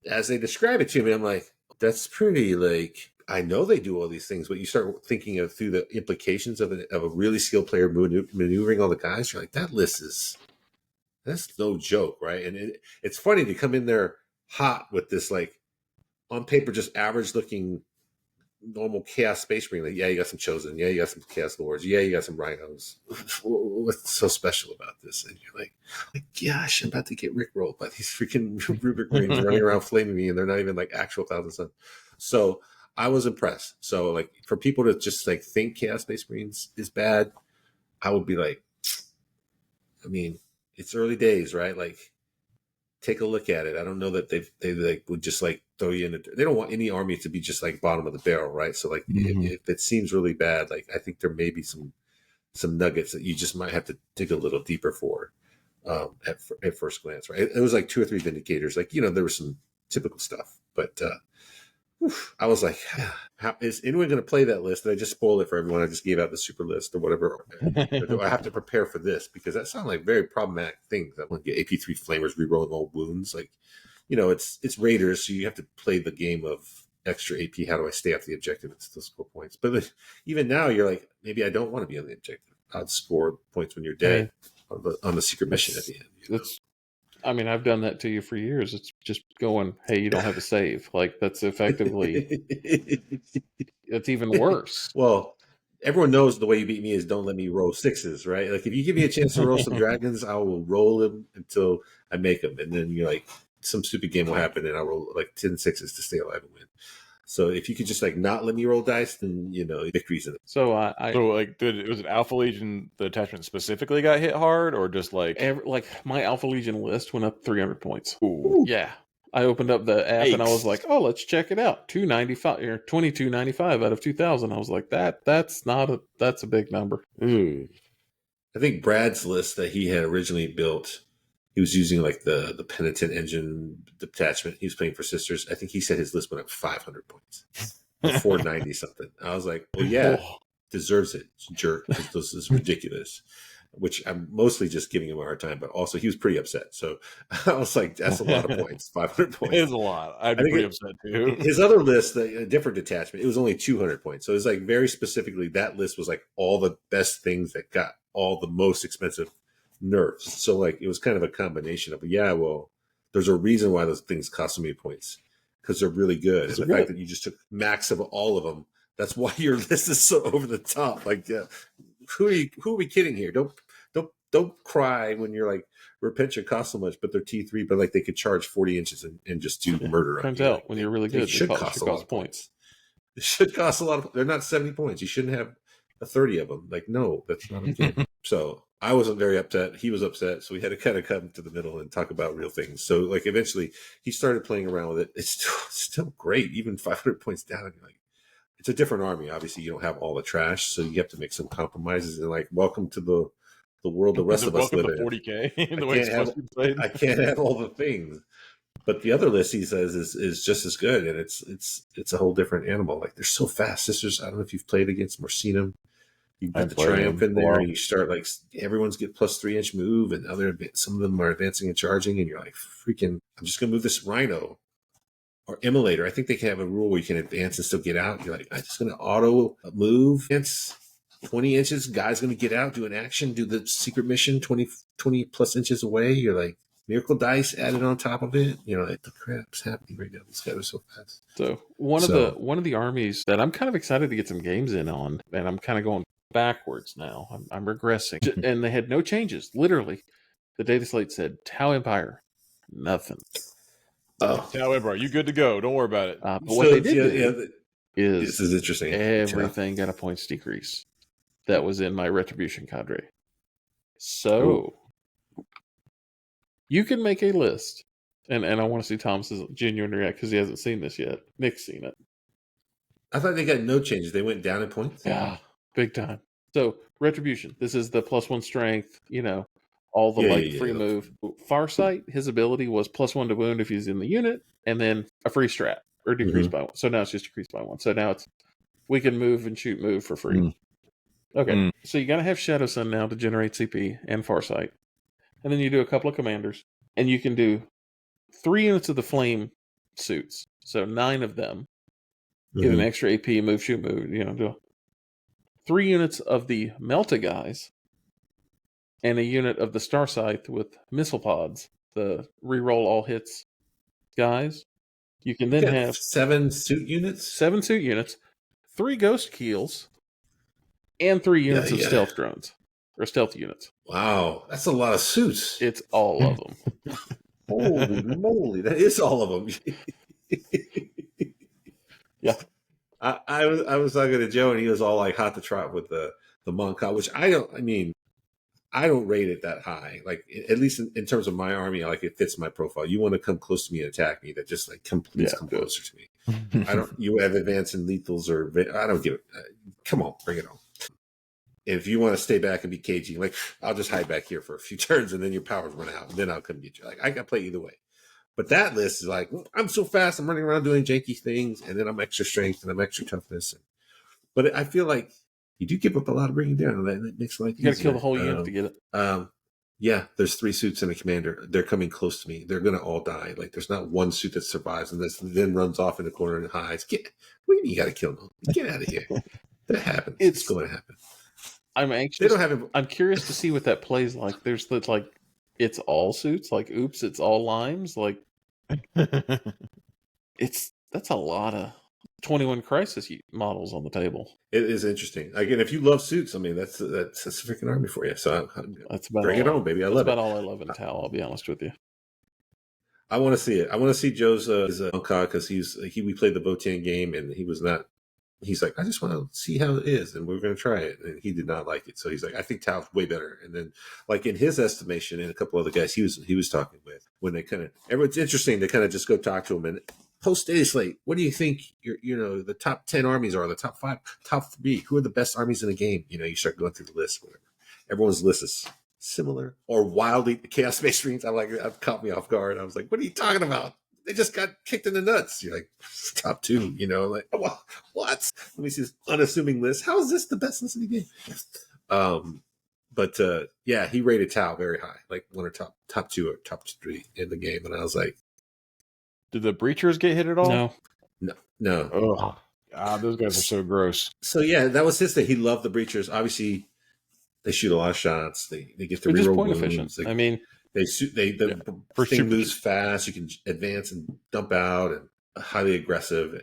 as they describe it to me, I'm like, that's pretty like, I know they do all these things, but you start thinking of through the implications of a really skilled player maneuvering all the guys. You're like, that's no joke, right? And it's funny to come in there hot with this like on paper just average looking normal Chaos Space Marine. Like, yeah, you got some Chosen. Yeah, you got some Chaos Lords. Yeah, you got some Rhinos. What's so special about this? And you're like, gosh, I'm about to get rickrolled by these freaking Rubric Marines running around flaming me, and they're not even like actual Thousand Sun. So I was impressed. So like for people to just like think Chaos Space Marines is bad, I would be like, I mean, it's early days, right? Like, take a look at it. I don't know that they like would just like throw you in. They don't want any army to be just like bottom of the barrel, right? So like if it seems really bad, like I think there may be some nuggets that you just might have to dig a little deeper for at first glance, right? It was like 2 or 3 vindicators, like there was some typical stuff, but I was like, how is anyone going to play that list? Did I just spoil it for everyone? I just gave out the super list or whatever. Or do I have to prepare for this? Because that sounds like very problematic things. I want to get AP3 flamers rerolling all wounds. Like, it's Raiders, so you have to play the game of extra AP. How do I stay off the objective and still score points? But even now, you're like, maybe I don't want to be on the objective. I'd score points when you're dead on the secret mission at the end. I mean, I've done that to you for years. It's just going, hey, you don't have a save. Like, that's effectively, it's even worse. Well, everyone knows the way you beat me is don't let me roll 6s, right? Like, if you give me a chance to roll some dragons, I will roll them until I make them. And then you're like, some stupid game will happen, and I'll roll like 10 6s to stay alive and win. So if you could just like not let me roll dice, then victories in it. So was it Alpha Legion the attachment specifically got hit hard, or just like my Alpha Legion list went up 300 points? Ooh. Yeah, I opened up the app and I was like, oh, let's check it out. 295 or 2295 out of 2000. I was like, that's a big number. Ooh. I think Brad's list that he had originally built, he was using like the penitent engine detachment. He was playing for Sisters. I think he said his list went up 500 points or 490 something. I was like, well, yeah, deserves it, jerk, because this is ridiculous. Which I'm mostly just giving him a hard time, but also he was pretty upset. So I was like, that's a lot of points, 500 points. It is a lot. I'd be pretty upset too. His other list, a different detachment, it was only 200 points. So it was like very specifically, that list was like all the best things that got all the most expensive nerfs. So like it was kind of a combination of, yeah, well, there's a reason why those things cost so many points, because they're really good. And the fact that you just took max of all of them, that's why your list is so over the top. Like, who are we kidding here? Don't cry when you're like, Repentia costs so much, but they're T3, but like they could charge 40 inches and just do murder. Turns out when you're really good, it should cost a lot of points. It should cost a lot of. They're not 70 points. You shouldn't have a 30 of them. Like, no, that's not okay. So I wasn't very upset. He was upset. So we had to kind of come to the middle and talk about real things. So like eventually he started playing around with it. It's still great, even 500 points down. Like, it's a different army. Obviously, you don't have all the trash, so you have to make some compromises. And like, welcome to the world the rest of us live in. 40K. I can't have all the things. But the other list, he says, is just as good, and it's a whole different animal. Like, they're so fast. Sisters, I don't know if you've played against them or seen them. You got the Triumph in there, and you start like everyone's get plus 3-inch move, and some of them are advancing and charging, and you're like, freaking, I'm just gonna move this Rhino or Immolator. I think they can have a rule where you can advance and still get out. You're like, I'm just gonna auto move. It's 20 inches. Guy's gonna get out, do an action, do the secret mission 20 plus inches away. You're like, Miracle Dice added on top of it. You know, like, the crap's happening right now. These guys are so fast. So one of the armies that I'm kind of excited to get some games in on, and I'm kind of going backwards now. I'm regressing, and they had no changes. Literally, the data slate said Tau Empire, nothing. Tau Empire, you good to go? Don't worry about it. But what they did is this is interesting. Everything got a points decrease that was in my Retribution cadre. So you can make a list, and I want to see Thomas's genuine react because he hasn't seen this yet. Nick's seen it. I thought they got no changes. They went down in points. Yeah, big time. So Retribution, this is the +1 strength. You know, all the free move. Farsight, his ability was +1 to wound if he's in the unit, and then a free strat or decreased by 1. So now it's just decreased by 1. So now it's we can move and shoot move for free. Okay, so you got to have Shadow Sun now to generate CP and Farsight. And then you do a couple of commanders, and you can do 3 units of the flame suits. So 9 of them. Give an extra AP, move, shoot, move. You know, do 3 units of the Melta guys, and a unit of the Star Scythe with missile pods. The reroll all hits guys. You can then have 7 suit units. 7 suit units, 3 ghost keels, and 3 units of stealth drones. Or stealth units. Wow, that's a lot of suits. It's all of them. Holy moly, that is all of them. Yeah, I was talking to Joe, and he was all like hot to trot with the Monka, which I don't rate it that high. Like, at least in terms of my army, like, it fits my profile. You want to come close to me and attack me, that just like come closer to me. I don't. You have advance and lethals, or I don't give it. Come on, bring it on. If you want to stay back and be cagey, like, I'll just hide back here for a few turns, and then your powers run out, and then I'll come get you. Like, I got to play either way. But that list is like, I'm so fast, I'm running around doing janky things, and then I'm extra strength and I'm extra toughness. But I feel like you do give up a lot of bringing down, and that makes life easier. You got to kill the whole unit to get it. Yeah, there's 3 suits and a commander. They're coming close to me. They're going to all die. Like, there's not one suit that survives and then runs off in the corner and hides. What do you mean you got to kill them? Get out of here. That happens. It's going to happen. I'm anxious. They don't have it. I'm curious to see what that plays like. There's the like, it's all suits. Like, oops, it's all limes. Like, that's a lot of 21 crisis models on the table. It is interesting. Again, if you love suits, I mean, that's a freaking army for you. So that's about bring it on, baby. I love it. That's about all I love in Tau. I'll be honest with you. I want to see it. I want to see Joe's Monka, because we played the Botan game, and he was not. He's like, I just want to see how it is, and we're going to try it. And he did not like it. So he's like, I think Tau's way better. And then, like, in his estimation, and a couple other guys he was talking with, when they it's interesting to kind of just go talk to him and post data slate. What do you think the top 10 armies are, the top 5, top 3? Who are the best armies in the game? You know, you start going through the list, whatever. everyone's list is similar or wildly Chaos Space Marines. I've caught me off guard. I was like, what are you talking about? They just got kicked in the nuts. You're like, top 2, like, well, what? Let me see this unassuming list. How is this the best list in the game? But yeah, he rated Tau very high, like one or top 2 or top 3 in the game. And I was like, did the breachers get hit at all? No. Oh, God, those guys are so gross. So yeah, that was his thing. He loved the breachers. Obviously, they shoot a lot of shots. They get to reroll point wounds. efficient. I mean, the thing moves fast. You can advance and dump out, and highly aggressive.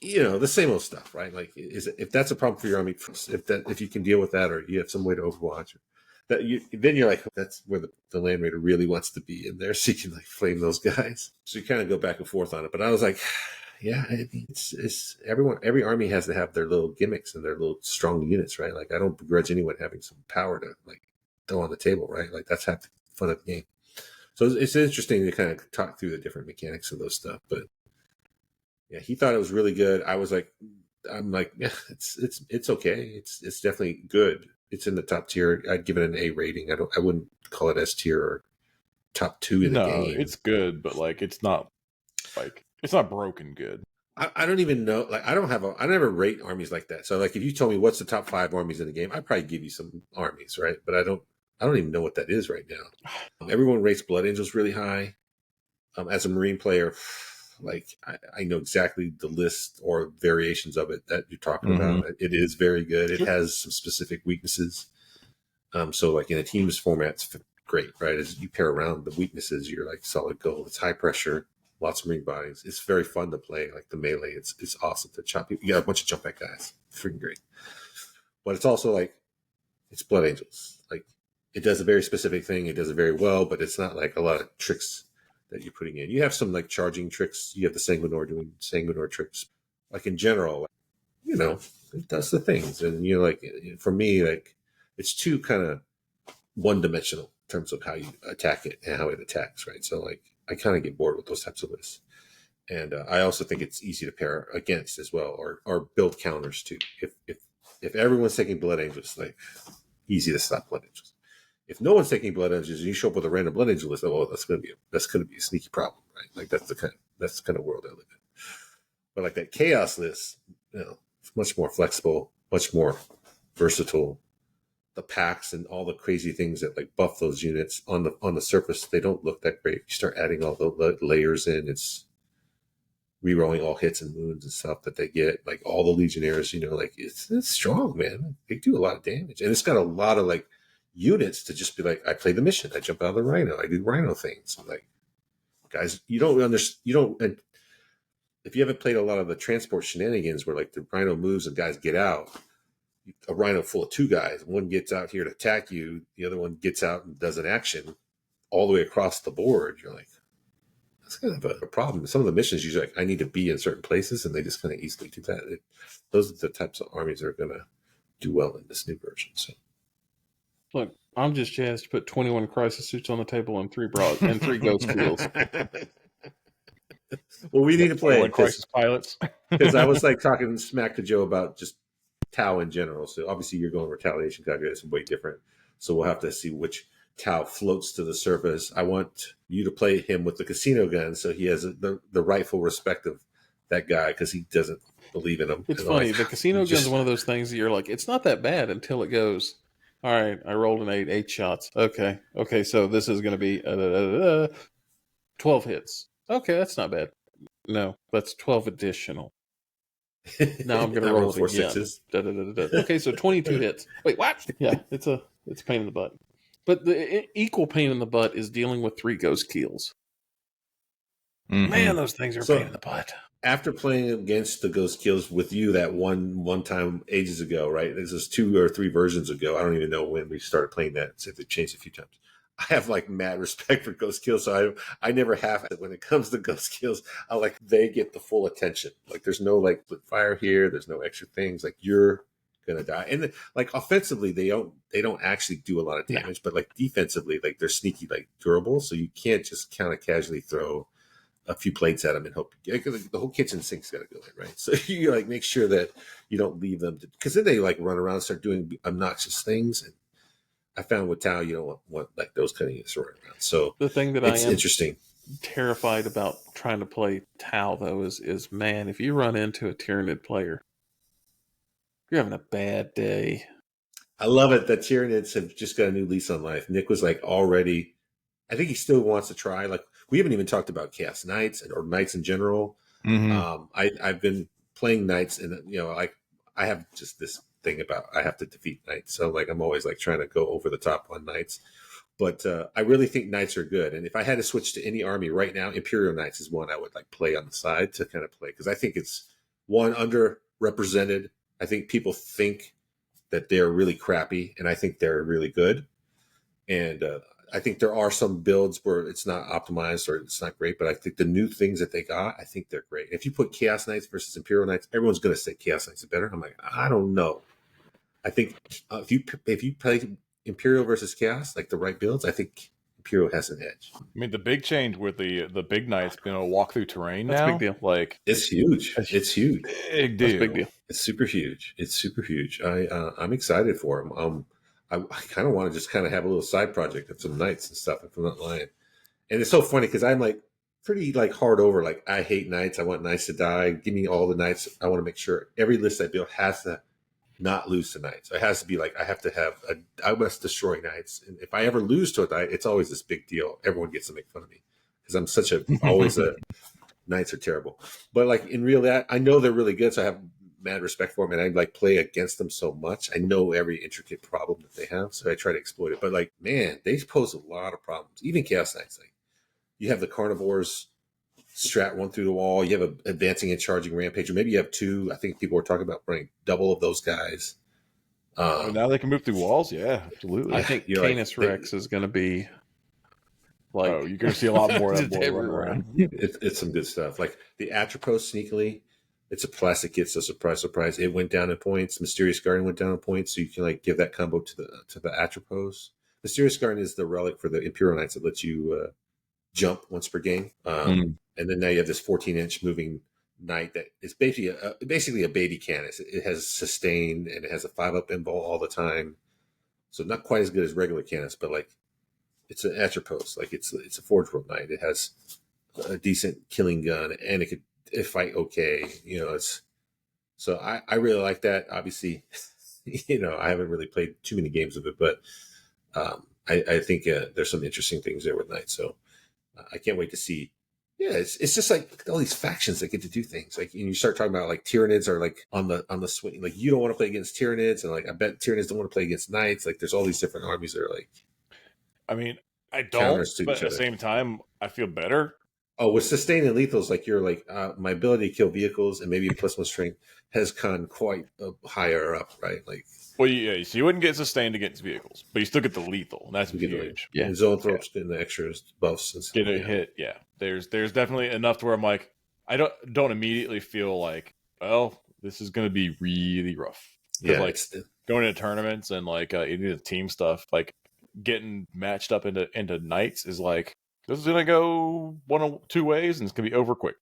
The same old stuff, right? Like, if that's a problem for your army, if you can deal with that, or you have some way to overwatch, then you're like, that's where the Land Raider really wants to be in there, so you can like flame those guys. So you kind of go back and forth on it. But I was like, yeah, I mean, it's every army has to have their little gimmicks and their little strong units, right? Like, I don't begrudge anyone having some power to like throw on the table, right? Like, that's half the fun of the game. So it's interesting to kind of talk through the different mechanics of those stuff. But yeah, he thought it was really good. I'm like, yeah, it's okay. It's definitely good. It's in the top tier. I'd give it an A rating. I wouldn't call it S tier or top 2 in the game. No, it's good, but like it's not broken good. I don't even know. Like, I never rate armies like that. So like, if you told me what's the top 5 armies in the game, I'd probably give you some armies, right? But I don't even know what that is right now. Everyone rates Blood Angels really high. As a Marine player, like, I know exactly the list or variations of it that you're talking about. It is very good. It has some specific weaknesses. So like in a team's format, it's great, right? As you pair around the weaknesses, you're like solid gold. It's high pressure, lots of Marine bodies. It's very fun to play. Like the melee, it's awesome to chop people. You got a bunch of jump back guys. Freaking great. But it's also like, it's Blood Angels. Like, it does a very specific thing. It does it very well, but it's not like a lot of tricks that you're putting in. You have some like charging tricks. You have the Sanguinor doing Sanguinor tricks. Like, in general, it does the things. And like, for me, like, it's too kind of one-dimensional in terms of how you attack it and how it attacks, right? So like, I kind of get bored with those types of lists. And I also think it's easy to pair against as well, or build counters too. If everyone's taking Blood Angels, like, easy to stop Blood Angels. If no one's taking Blood Angels and you show up with a random Blood Angel list, well, that's gonna be a sneaky problem, right? Like, that's the kind of world I live in. But like that Chaos list, it's much more flexible, much more versatile. The packs and all the crazy things that like buff those units on the surface, they don't look that great. You start adding all the layers in, it's rerolling all hits and wounds and stuff that they get. Like, all the Legionnaires, like, it's strong, man. They do a lot of damage, and it's got a lot of like units to just be like, I play the mission, I jump out of the Rhino, I do Rhino things. Like, guys, you don't understand. And if you haven't played a lot of the transport shenanigans where like the Rhino moves and guys get out, a Rhino full of 2 guys, one gets out here to attack you, the other one gets out and does an action all the way across the board. You're like, that's kind of a problem. Some of the missions, you're like, I need to be in certain places, and they just kind of easily do that. Those are the types of armies that are going to do well in this new version. So, look, I'm just jazzed to put 21 crisis suits on the table and 3 and 3 ghost wheels. Well, we need to play crisis pilots, because I was like talking smack to Joe about just Tau in general. So obviously you're going retaliation cadre. It's way different. So we'll have to see which Tau floats to the surface. I want you to play him with the casino gun, so he has the rightful respect of that guy, because he doesn't believe in him. It's funny. The casino gun is one of those things that you're like, it's not that bad until it goes, all right, I rolled an 8 shots. Okay, so this is going to be 12 hits. Okay, that's not bad. No, that's 12 additional. Now I'm going to roll 4 6s. Okay, so 22 hits. Wait, what? Yeah, it's a pain in the butt. But the equal pain in the butt is dealing with 3 ghost keels. Mm-hmm. Man, those things are a pain in the butt. After playing against the ghost keels with you that one time ages ago, right? This is 2 or 3 versions ago. I don't even know when we started playing that. If it changed a few times. I have like mad respect for ghost kills, so I never have it. When it comes to ghost kills, I like, they get the full attention. Like, there's no like fire here, there's no extra things. Like, you're gonna die. And like, offensively, they don't actually do a lot of damage, but like defensively, like, they're sneaky, like durable. So you can't just kind of casually throw a few plates at them and hope. The whole kitchen sink's got to go in, right? So you like make sure that you don't leave them, because then they like run around and start doing obnoxious things. And I found with Tau, you don't want like those kind of units running around. So the thing that it's I am interesting. Terrified about trying to play Tau though is man, if you run into a Tyranid player, you're having a bad day. I love it that Tyranids have just got a new lease on life. Nick was like already, I think he still wants to try. Like we haven't even talked about Chaos Knights or Knights in general. Mm-hmm. I've been playing Knights, and like I have just this thing about I have to defeat Knights, so like I'm always like trying to go over the top on Knights. But I really think Knights are good, and if I had to switch to any army right now, Imperial Knights is one I would like play on the side to kind of play because I think it's one underrepresented. I think people think that they're really crappy, and I think they're really good. And I think there are some builds where it's not optimized or it's not great, but I think the new things that they got, I think they're great. If you put Chaos Knights versus Imperial Knights, everyone's going to say Chaos Knights are better. I'm like, I don't know. I think if you play Imperial versus Chaos, like the right builds, I think Imperial has an edge. I mean, the big change with the big Knights being able to walk through terrain That's now, a big deal. like it's huge. It's huge. Big deal. That's a big deal. It's super huge. It's super huge. I'm excited for them. I kind of want to just kind of have a little side project of some Knights and stuff. If I'm not lying, and it's so funny because I'm like pretty like hard over. Like I hate Knights. I want Knights to die. Give me all the Knights. I want to make sure every list I build has to not lose to Knights. It has to be like I have to have I must destroy Knights. And if I ever lose to a Knight, it's always this big deal. Everyone gets to make fun of me because I'm such a always a Knights are terrible. But like in real that I know they're really good, so I have mad respect for them, and I like play against them so much. I know every intricate problem that they have, so I try to exploit it. But like, man, they pose a lot of problems. Even Chaos Knights, like you have the Carnivores strat one through the wall. You have a advancing and charging rampage, or maybe you have two. I think people were talking about running double of those guys. Now they can move through walls. Yeah, absolutely. I think Canis Rex is going to be like. Oh, you're going to see a lot more of that boy running around. It's some good stuff. Like the Atropos sneakily. It's a plastic kit, so surprise. It went down in points. Mysterious Garden went down in points, so you can like give that combo to the Atropos. Mysterious Garden is the relic for the Imperial Knights that lets you jump once per game. And then now you have this 14-inch moving knight that is basically a baby Canis. It has sustain and it has a 5-up invul all the time, so not quite as good as regular Canis, but like it's an Atropos. Like it's a Forge World Knight. It has a decent killing gun and it could fight okay. It's so I really like that. Obviously, I haven't really played too many games of it, but I think there's some interesting things there with Knights. So I can't wait to see. Yeah, it's just like all these factions that get to do things. Like you start talking about like Tyranids are like on the swing. Like you don't want to play against Tyranids, and like I bet Tyranids don't want to play against Knights. Like there's all these different armies that are like. I mean, I don't, but at the same time, I feel better. Oh, with sustain and lethals, like you're like my ability to kill vehicles and maybe +1 strength has gone quite higher up, right? Like, well, yeah, so you wouldn't get sustained against vehicles, but you still get the lethal, and that's huge. Yeah, and Zoanthropes getting the extra buffs and stuff. Get a hit, yeah. There's definitely enough to where I'm like, I don't immediately feel like, well, this is going to be really rough. Yeah, like going into tournaments and like even the team stuff, like getting matched up into Knights is like. This is gonna go one of two ways, and it's gonna be over quick.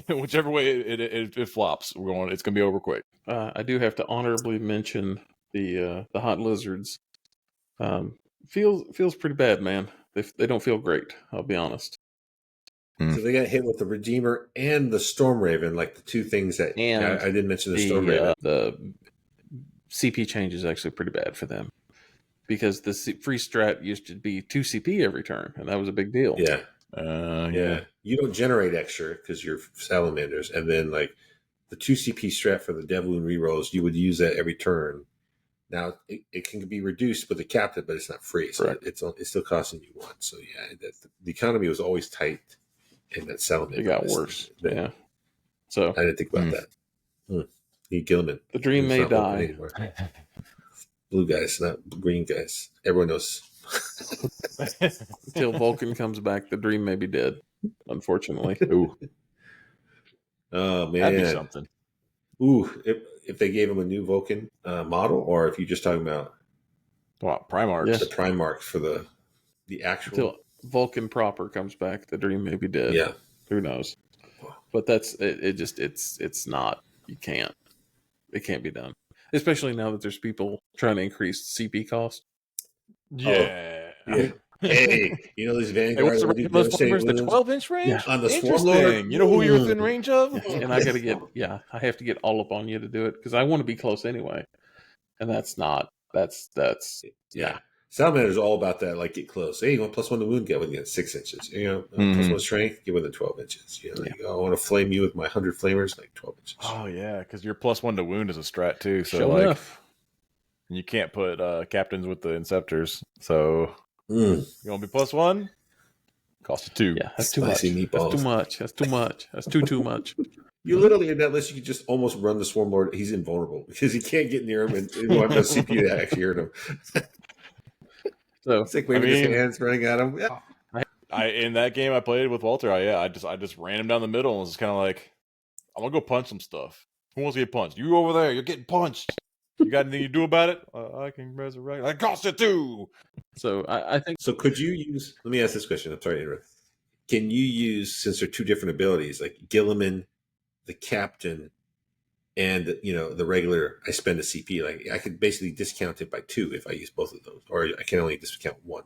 Whichever way it flops, it's gonna be over quick. I do have to honorably mention the Hot Lizards. Feels pretty bad, man. They don't feel great. I'll be honest. So they got hit with the Redeemer and the Storm Raven, like the two things that I didn't mention. The Storm Raven, the CP change is actually pretty bad for them. Because the free strat used to be 2 CP every turn, and that was a big deal. Yeah. You don't generate extra because you're salamanders, and then like the 2 CP strat for the Devloon rerolls, you would use that every turn. Now it can be reduced with the captain, but it's not free, so it's still costing you 1. So yeah, the economy was always tight in that salamander. It got worse. Yeah. So I didn't think about that. Gilliman. The dream may die. Blue guys, not green guys. Everyone knows. Until Vulcan comes back, the dream may be dead. Unfortunately. Ooh. Oh man, that'd be something. Ooh, if they gave him a new Vulcan model, or if you're just talking about Primarchs, the Primarch for the actual. Until Vulcan proper comes back, the dream may be dead. Yeah, who knows? But that's it. It's not. You can't. It can't be done. Especially now that there's people trying to increase CP cost. Yeah. Yeah. Hey, you know these Hey, what's Vanguard the will range do of those devastating flamers? The wounds 12-inch range? Yeah. on the Interesting. Swarmlord. You know who you're within range of? And I got to get, I have to get all up on you to do it because I want to be close anyway. And Yeah. Salamander's all about that, like get close. Hey, you want +1 to wound? Get within 6 inches. You know, +1 strength, get within 12 inches. You know, like, I want to flame you with my 100 flamers, like 12 inches. Oh, yeah, because your +1 to wound is a strat, too. So, Sure like, enough. you can't put captains with the Inceptors. So, you want to be +1? Cost you 2. Yeah, that's too Spicy much. meatballs. That's too much. That's too much. That's too much. You literally in that list, you could just almost run the Swarmlord. He's invulnerable because he can't get near him, and you won't have no CPU to actually hurt him. So It's like waving his hands, running at him. Yeah. In that game I played with Walter, I just ran him down the middle and was kind of like, I'm gonna go punch some stuff. Who wants to get punched? You over there, you're getting punched. You got anything you do about it? I can resurrect. I cost you 2. So I think. So could you use? Let me ask this question. I'm sorry to interrupt. Can you use, since they're two different abilities, like Gilliman, the captain, and the regular? I spend a CP. Like I could basically discount it by 2 if I use both of those, or I can only discount one.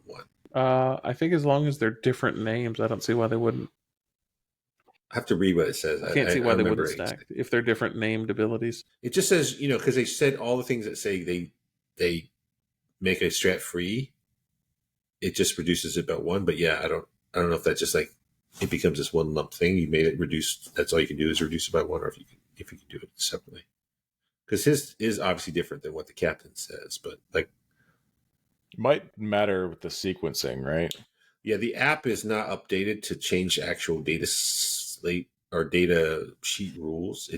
I think as long as they're different names, I don't see why they wouldn't. I have to read what it says. I can't see why they wouldn't stack if they're different named abilities. It just says, because they said all the things that say they make a strat free. It just reduces it by 1. But yeah, I don't know if that's just like it becomes this one lump thing. You made it reduce. That's all you can do is reduce it by 1, or if you can do it separately. Because his is obviously different than what the captain says, but like it might matter with the sequencing, right? Yeah, the app is not updated to change actual data slate or data sheet rules.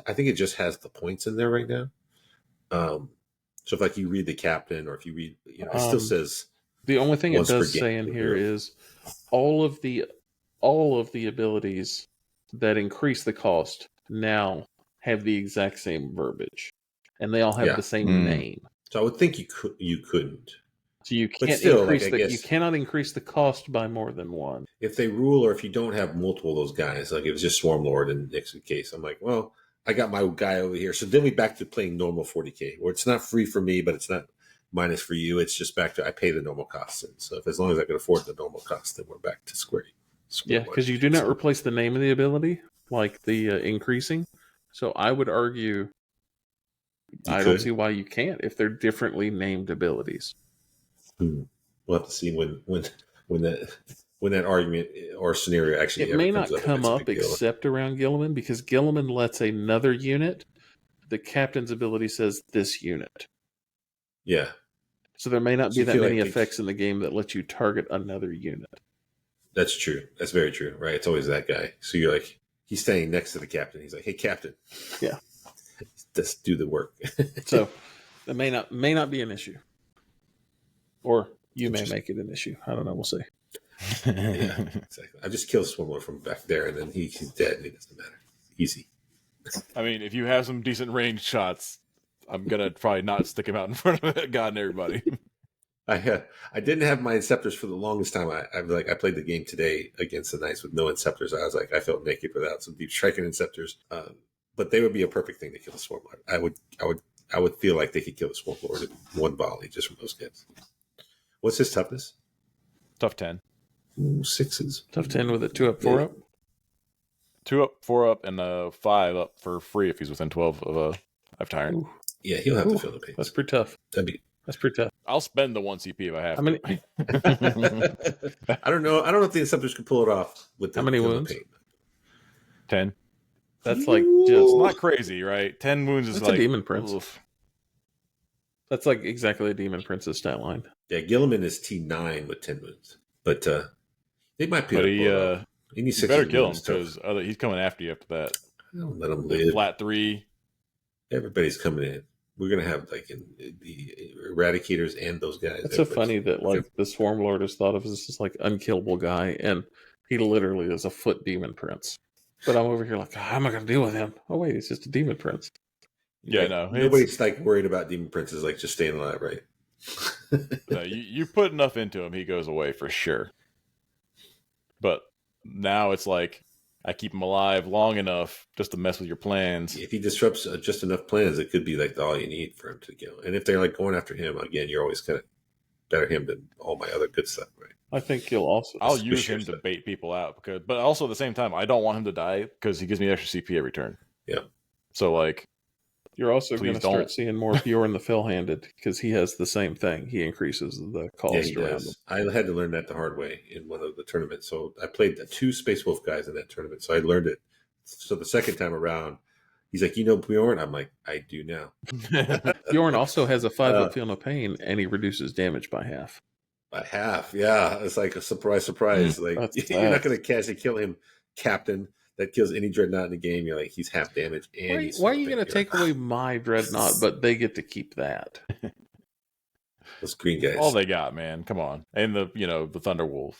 I think it just has the points in there right now. So if like you read the captain, or if you read, it still says the only thing it does say in here is all of the abilities that increase the cost now have the exact same verbiage, and they all have the same name. So I would think you couldn't. So you can't you cannot increase the cost by more than 1. If they rule, or if you don't have multiple of those guys, like if it's just Swarmlord in Nick's case, I'm like, well, I got my guy over here. So then we back to playing normal 40K, where it's not free for me, but it's not minus for you. It's just back to I pay the normal cost. And so as long as I can afford the normal cost, then we're back to square yeah, because you do not replace the name of the ability, like the increasing. So I would argue don't see why you can't if they're differently named abilities. We'll have to see when that argument or scenario actually. It may not come up except around Gilliman, because Gilliman lets another unit. The captain's ability says this unit. Yeah. So there may not be that many effects in the game that let you target another unit. That's true. That's very true, right? It's always that guy. So you're like, he's standing next to the captain. He's like, "Hey, captain." Yeah. Just do the work. So that may not be an issue. Or you may make it an issue. I don't know. We'll see. Yeah, exactly. I just killed someone from back there, and then he's dead, and it doesn't matter. Easy. I mean, if you have some decent range shots, I'm gonna probably not stick him out in front of God and everybody. I didn't have my Inceptors for the longest time. I played the game today against the Knights with no Inceptors. I was like, I felt naked without some deep striking Inceptors. But they would be a perfect thing to kill the Swarmlord. I would feel like they could kill the Swarmlord in one volley just from those guys. What's his toughness? Tough 10. Ooh, 6s. Tough 10 with a 2-up, 4-up? 2-up, 4-up, and a 5-up for free if he's within 12 of a I've Tyrant. Ooh. Yeah, he'll have to feel the pain. That's pretty tough. That's pretty tough. I'll spend the 1 CP if I have to. I don't know. I don't know if the Inceptors can pull it off with the, how many wounds? 10. That's like it's not crazy, right? 10 wounds is like a Demon Prince. Oof. That's like exactly a Demon Prince's stat line. Yeah, Gilliman is T9 with 10 wounds, but they might be. But he needs 6 better kill him because he's coming after you after that. Don't let him live. Flat 3. Everybody's coming in. We're gonna have like the Eradicators and those guys. It's so funny that like the Swarmlord is thought of as this like unkillable guy, and he literally is a foot Demon Prince. But I'm over here like, how am I going to deal with him? Oh wait, he's just a Demon Prince. Yeah, no. Nobody's like worried about Demon Princes, like just staying alive, right? No, you put enough into him, he goes away for sure. But now it's like I keep him alive long enough just to mess with your plans. If he disrupts just enough plans, it could be like all you need for him to kill. And if they're like going after him again, you're always kind of better him than all my other good stuff, right? I think you'll also. I'll use him to bait people out, but also at the same time, I don't want him to die because he gives me extra CP every turn. Yeah. So like, you're also going to start seeing more Bjorn the Fell-Handed because he has the same thing. He increases the cost around him. I had to learn that the hard way in one of the tournaments. So I played the 2 Space Wolf guys in that tournament. So I learned it. So the second time around, he's like, Bjorn? I'm like, I do now. Bjorn also has a 5 Feel No Pain, and he reduces damage by half. By half, yeah. It's like a surprise. Like you're not going to casually kill him, Captain. That kills any dreadnought in the game. You're like, he's half damage. And why are you going to take away my dreadnought, but they get to keep that? Those green guys. All they got, man. Come on. And the Thunderwolf.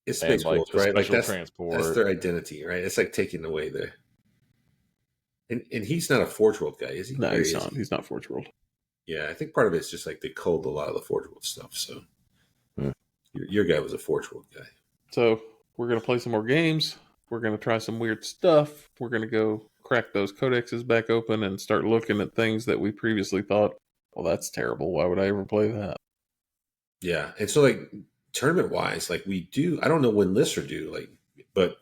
It's Space Wolf, right? Like transport. That's their identity, right? It's like taking away their. And he's not a Forge World guy, is he? No, he's not. He's not Forge World. Yeah, I think part of it's just like they culled a lot of the Forge World stuff. So your guy was a Forge World guy. So we're going to play some more games. We're going to try some weird stuff. We're going to go crack those codexes back open and start looking at things that we previously thought, well, that's terrible. Why would I ever play that? Yeah. And so, like, tournament-wise, like, we do, I don't know when lists are due, like, but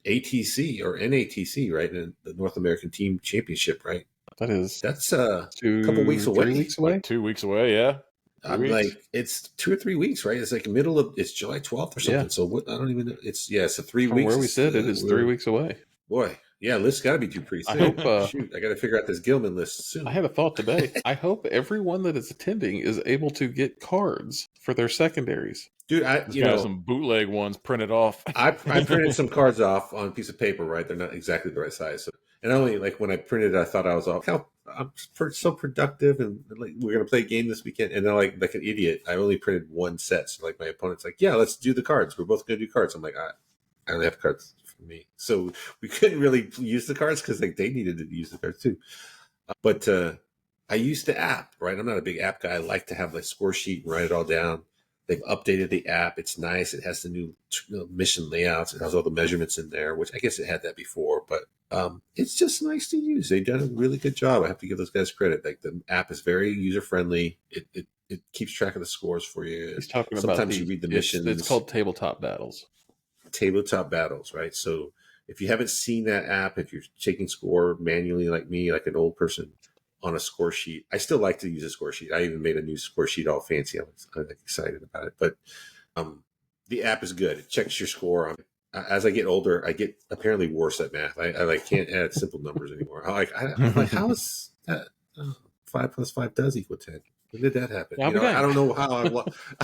ATC or NATC, right, in the North American Team Championship, right? That's a couple weeks away. 3 weeks away? Like 2 weeks away, yeah. I'm like, it's 2 or 3 weeks, right? It's like it's July 12th or something. Yeah. So I don't even know. It's 3 weeks. Where we said it is 3 weeks away. Boy, yeah, list's got to be due pretty soon. I hope. Shoot, I got to figure out this Gilman list soon. I had a thought today. I hope everyone that is attending is able to get cards for their secondaries. Dude, you know, some bootleg ones printed off. I printed some cards off on a piece of paper, right? They're not exactly the right size. So, and only like when I printed it, I thought I was all, I'm so productive and like we're gonna play a game this weekend. And then like an idiot, I only printed one set. So like my opponent's like, yeah, let's do the cards. We're both gonna do cards. I'm like, I only have cards for me, so we couldn't really use the cards because like they needed to use the cards too. But I used the app, right? I'm not a big app guy. I like to have like score sheet and write it all down. They've updated the app. It's nice. It has the new mission layouts. It has all the measurements in there, which I guess it had that before, but it's just nice to use. They've done a really good job. I have to give those guys credit. Like the app is very user friendly. It keeps track of the scores for you. He's talking Sometimes you read the missions. It's called Tabletop Battles. Tabletop Battles, right? So if you haven't seen that app, if you're taking score manually like me, like an old person, on a score sheet. I still like to use a score sheet. I even made a new score sheet all fancy. I'm excited about it. But the app is good. It checks your score. As I get older, I get apparently worse at math. I like can't add simple numbers anymore. I'm like, how is that? 5 + 5 does equal 10. When did that happen? I don't know how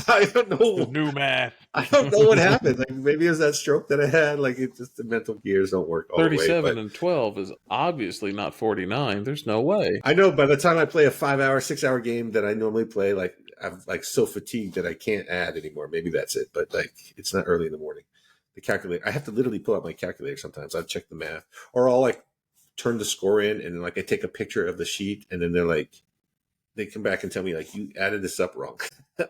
I don't know. New math. I don't know what happened. Like maybe it was that stroke that I had. Like it just the mental gears don't work all the way. 37 and 12 is obviously not 49. There's no way. I know by the time I play a 5-hour, 6-hour game that I normally play, like I'm like so fatigued that I can't add anymore. Maybe that's it. But like it's not early in the morning. The calculator, I have to literally pull out my calculator sometimes. I check the math. Or I'll like turn the score in and then like I take a picture of the sheet and then they're like they come back and tell me like you added this up wrong.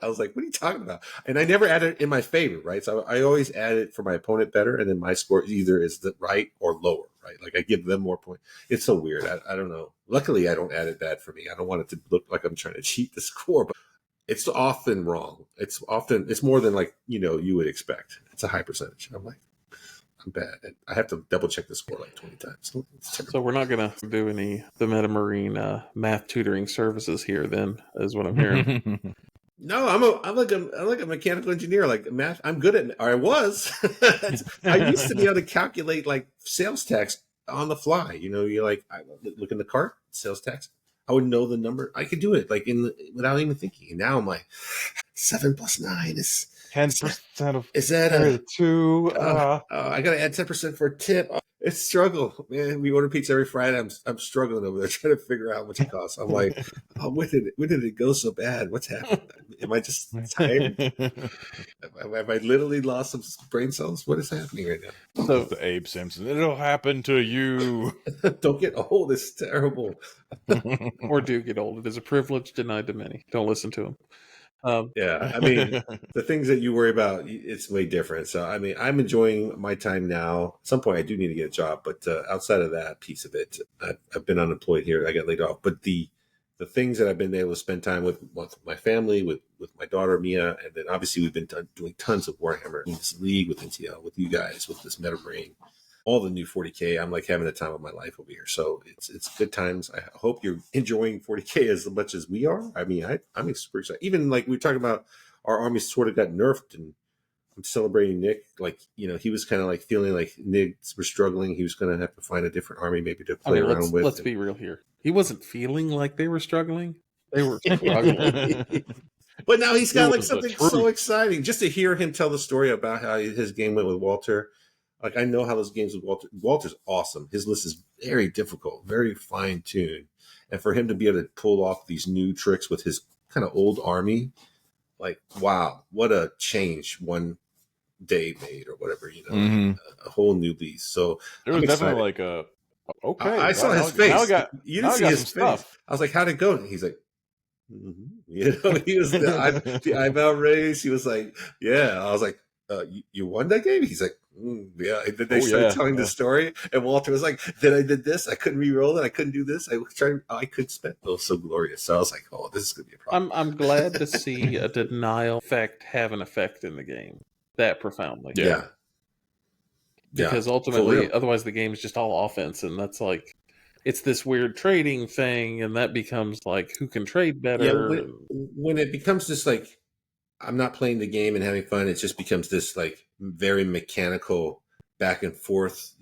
I was like, what are you talking about? And I never added it in my favor, right? So I always add it for my opponent better, and then my score either is the right or lower, right? Like I give them more points. It's so weird. I don't know. Luckily, I don't add it bad for me. I don't want it to look like I'm trying to cheat the score, but it's often wrong. It's more than like you would expect. It's a high percentage. I'm like, I'm bad. I have to double check the score like 20 times. So we're not going to do any the MetaMarine math tutoring services here. Then is what I'm hearing. No, I'm like a mechanical engineer. Like math, I'm good at. Or I was. I used to be able to calculate like sales tax on the fly. You're like, I look in the cart, sales tax. I would know the number. I could do it like without even thinking. And now I'm like, 7 + 9 is 10% of. Is that 2? I gotta add 10% for a tip. It's a struggle, man. We order pizza every Friday. I'm struggling over there trying to figure out how much it costs. I'm like, when did it go so bad? What's happened? Am I just tired? Have I literally lost some brain cells? What is happening right now? So the Abe Simpson. It'll happen to you. Don't get old. It's terrible. Or do get old. It is a privilege denied to many. Don't listen to him. Yeah, I mean, the things that you worry about, it's way different. So, I mean, I'm enjoying my time now. At some point, I do need to get a job, but outside of that piece of it, I've been unemployed here. I got laid off. But the the things that I've been able to spend time with my family, with my daughter Mia, and then obviously we've been doing tons of Warhammer in this league with NTL, with you guys, with this Meta Brain, all the new 40K. I'm like having the time of my life over here. So it's good times. I hope you're enjoying 40K as much as we are. I mean, I'm super excited. Even like we were talking about, our army sort of got nerfed, and I'm celebrating Nick. Like, he was kind of like feeling like Nicks were struggling. He was going to have to find a different army maybe to play around with. Let's be real here. He wasn't feeling like they were struggling. They were struggling. But now he's got like something so exciting just to hear him tell the story about how his game went with Walter. Like, I know how those games with Walter. Walter's awesome. His list is very difficult, very fine tuned. And for him to be able to pull off these new tricks with his kind of old army, like, wow, what a change one day made, or whatever, a whole new beast. So there was definitely like a okay. I saw his face. You didn't see his face. Stuff. I was like, how'd it go? And he's like, he was the eyebrow raised. He was like, yeah. I was like, you won that game? He's like, yeah. And then they started telling the story, and Walter was like, then I did this. I couldn't re-roll it. I couldn't do this. I could spend. It was so glorious. So I was like, oh, this is gonna be a problem. I'm glad to see a denial effect have an effect in the game that profoundly. Yeah. Because ultimately, otherwise the game is just all offense, and that's like, it's this weird trading thing, and that becomes like, who can trade better? Yeah, when it becomes this like, I'm not playing the game and having fun, it just becomes this like very mechanical back and forth.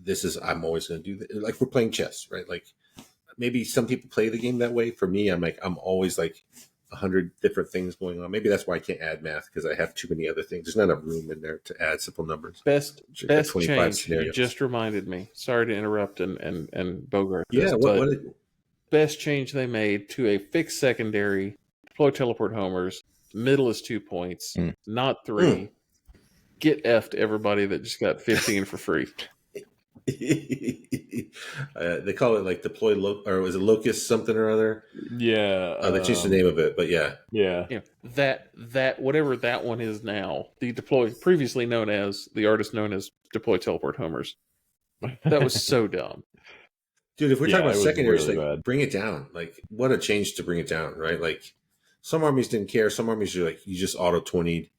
I'm always going to do that. Like, we're playing chess, right? Like, maybe some people play the game that way. For me, I'm always like 100 different things going on. Maybe that's why I can't add math, because I have too many other things. There's not enough room in there to add simple numbers. Best change scenarios. You just reminded me. Sorry to interrupt and Bogart. Yeah, best change they made to a fixed secondary, deploy teleport homers. Middle is 2 points, not 3. Get F'd everybody that just got 15 for free. They call it like deploy or was it locust something or other? Yeah, they changed the name of it, but yeah. That whatever that one is now, the deploy previously known as the artist known as deploy teleport homers. That was so dumb, dude. If we're talking about secondaries, really like, bring it down. Like, what a change to bring it down, right? Like, some armies didn't care. Some armies are like, you just auto 20'd.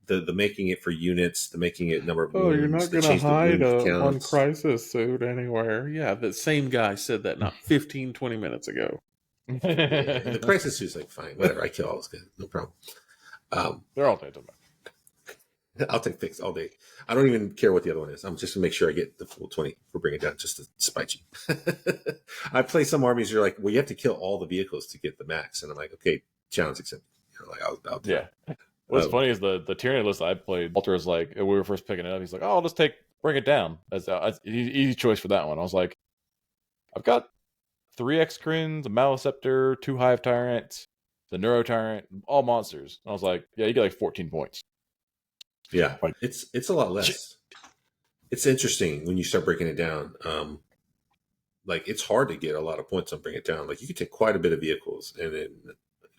The making it for units, the making it number of wounds. You're not going to hide one crisis suit anywhere. Yeah, the same guy said that not 15, 20 minutes ago. The crisis suit's like, fine, whatever. I kill all those guys, no problem. They're all dead. I'll take fix all day. I don't even care what the other one is. I'm just going to make sure I get the full 20 for bringing it down, just to spite you. I play some armies, you're like, well, you have to kill all the vehicles to get the max. And I'm like, okay, challenge accepted. You're like, I'll do it. What's funny is the tyranny list I played, Walter was like, we were first picking it up, he's like, oh, I'll just bring it down. That's easy choice for that one. I was like, I've got 3 X-Crins, a Maleceptor, 2 Hive Tyrants, the Neuro Tyrant, all monsters. And I was like, yeah, you get like 14 points. Yeah, it's a lot less. It's interesting when you start breaking it down. Like, it's hard to get a lot of points on bring it down. Like, you could take quite a bit of vehicles, and then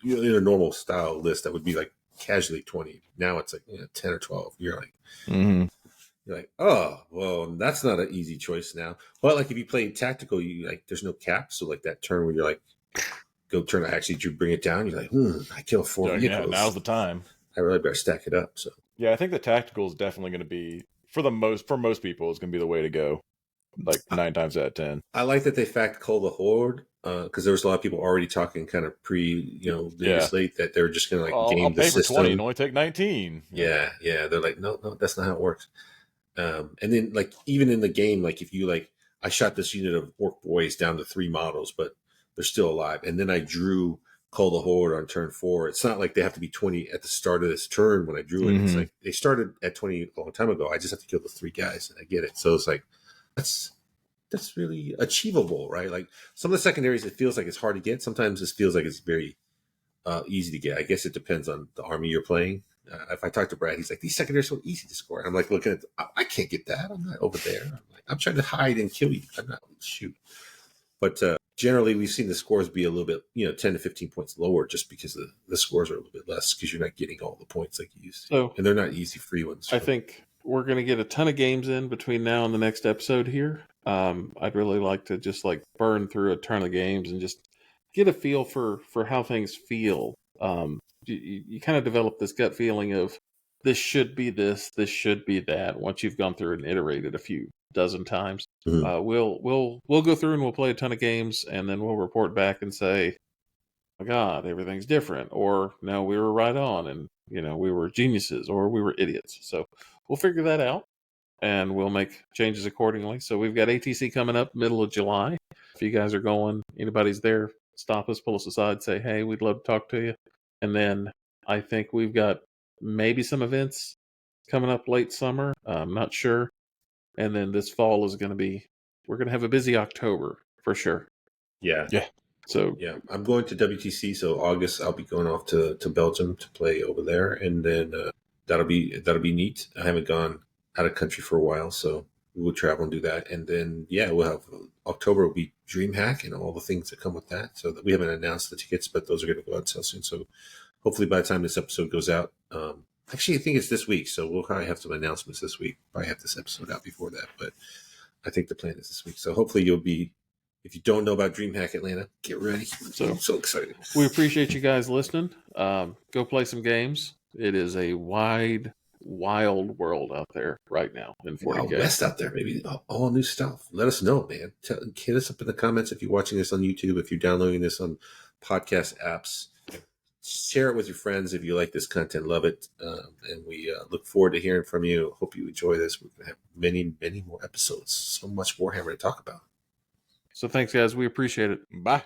in a normal style list that would be like casually 20. Now it's like 10 or 12. You're like, you're like, oh, well, that's not an easy choice now. But like, if you play tactical, you like, there's no cap. So like that turn where you're like, go turn, actually, you bring it down. You're like, I kill 4 vehicles. Yeah, now's the time. I really better stack it up. So yeah, I think the tactical is definitely going to be for most people is going to be the way to go. Like 9 times out of 10. I like that they call the horde. Because there was a lot of people already talking kind of slate that they're just going to like game I'll the pay system. For 20 and only take 19. Yeah. They're like, no, that's not how it works. And then like even in the game, like if you like, I shot this unit of orc boys down to 3 models, but they're still alive. And then I drew Call the Horde on turn 4. It's not like they have to be 20 at the start of this turn when I drew it. It's like they started at 20 a long time ago. I just have to kill the 3 guys, and I get it. So it's like that's really achievable, right? Like, some of the secondaries, it feels like it's hard to get. Sometimes it feels like it's very easy to get. I guess it depends on the army you're playing. If I talk to Brad, he's like, these secondaries are so easy to score. And I'm like, looking at, I can't get that. I'm not over there. I'm trying to hide and kill you. I'm not shoot. But generally, we've seen the scores be a little bit, 10 to 15 points lower, just because the scores are a little bit less, because you're not getting all the points like you used to. And they're not easy free ones. I think we're going to get a ton of games in between now and the next episode here. I'd really like to just like burn through a ton of games and just get a feel for how things feel. You kind of develop this gut feeling of this should be this should be that. Once you've gone through and iterated a few dozen times, we'll go through and we'll play a ton of games, and then we'll report back and say, "My God, everything's different," or "No, we were right on," and we were geniuses or we were idiots. So we'll figure that out, and we'll make changes accordingly. So we've got ATC coming up middle of July. If you guys are going, anybody's there, stop us, pull us aside, say, "Hey, we'd love to talk to you." And then I think we've got maybe some events coming up late summer. I'm not sure. And then this fall is going to be, we're going to have a busy October for sure. Yeah. So yeah, I'm going to WTC. So August, I'll be going off to Belgium to play over there, and then that'll be neat. I haven't gone out of country for a while, so we'll travel and do that. And then we'll have October will be DreamHack and all the things that come with that. So that we haven't announced the tickets, but those are going to go out sale soon. So hopefully by the time this episode goes out, actually I think it's this week, so we'll probably have some announcements this week. Probably have this episode out before that, but I think the plan is this week. So hopefully you'll be. If you don't know about DreamHack Atlanta, get ready. I'm so excited. We appreciate you guys listening. Go play some games. It is a wild world out there right now in 40K. West out there, maybe all new stuff. Let us know, man. Hit us up in the comments if you're watching this on YouTube, if you're downloading this on podcast apps. Share it with your friends if you like this content. Love it. And we look forward to hearing from you. Hope you enjoy this. We're going to have many, many more episodes. So much Warhammer to talk about. So thanks, guys. We appreciate it. Bye.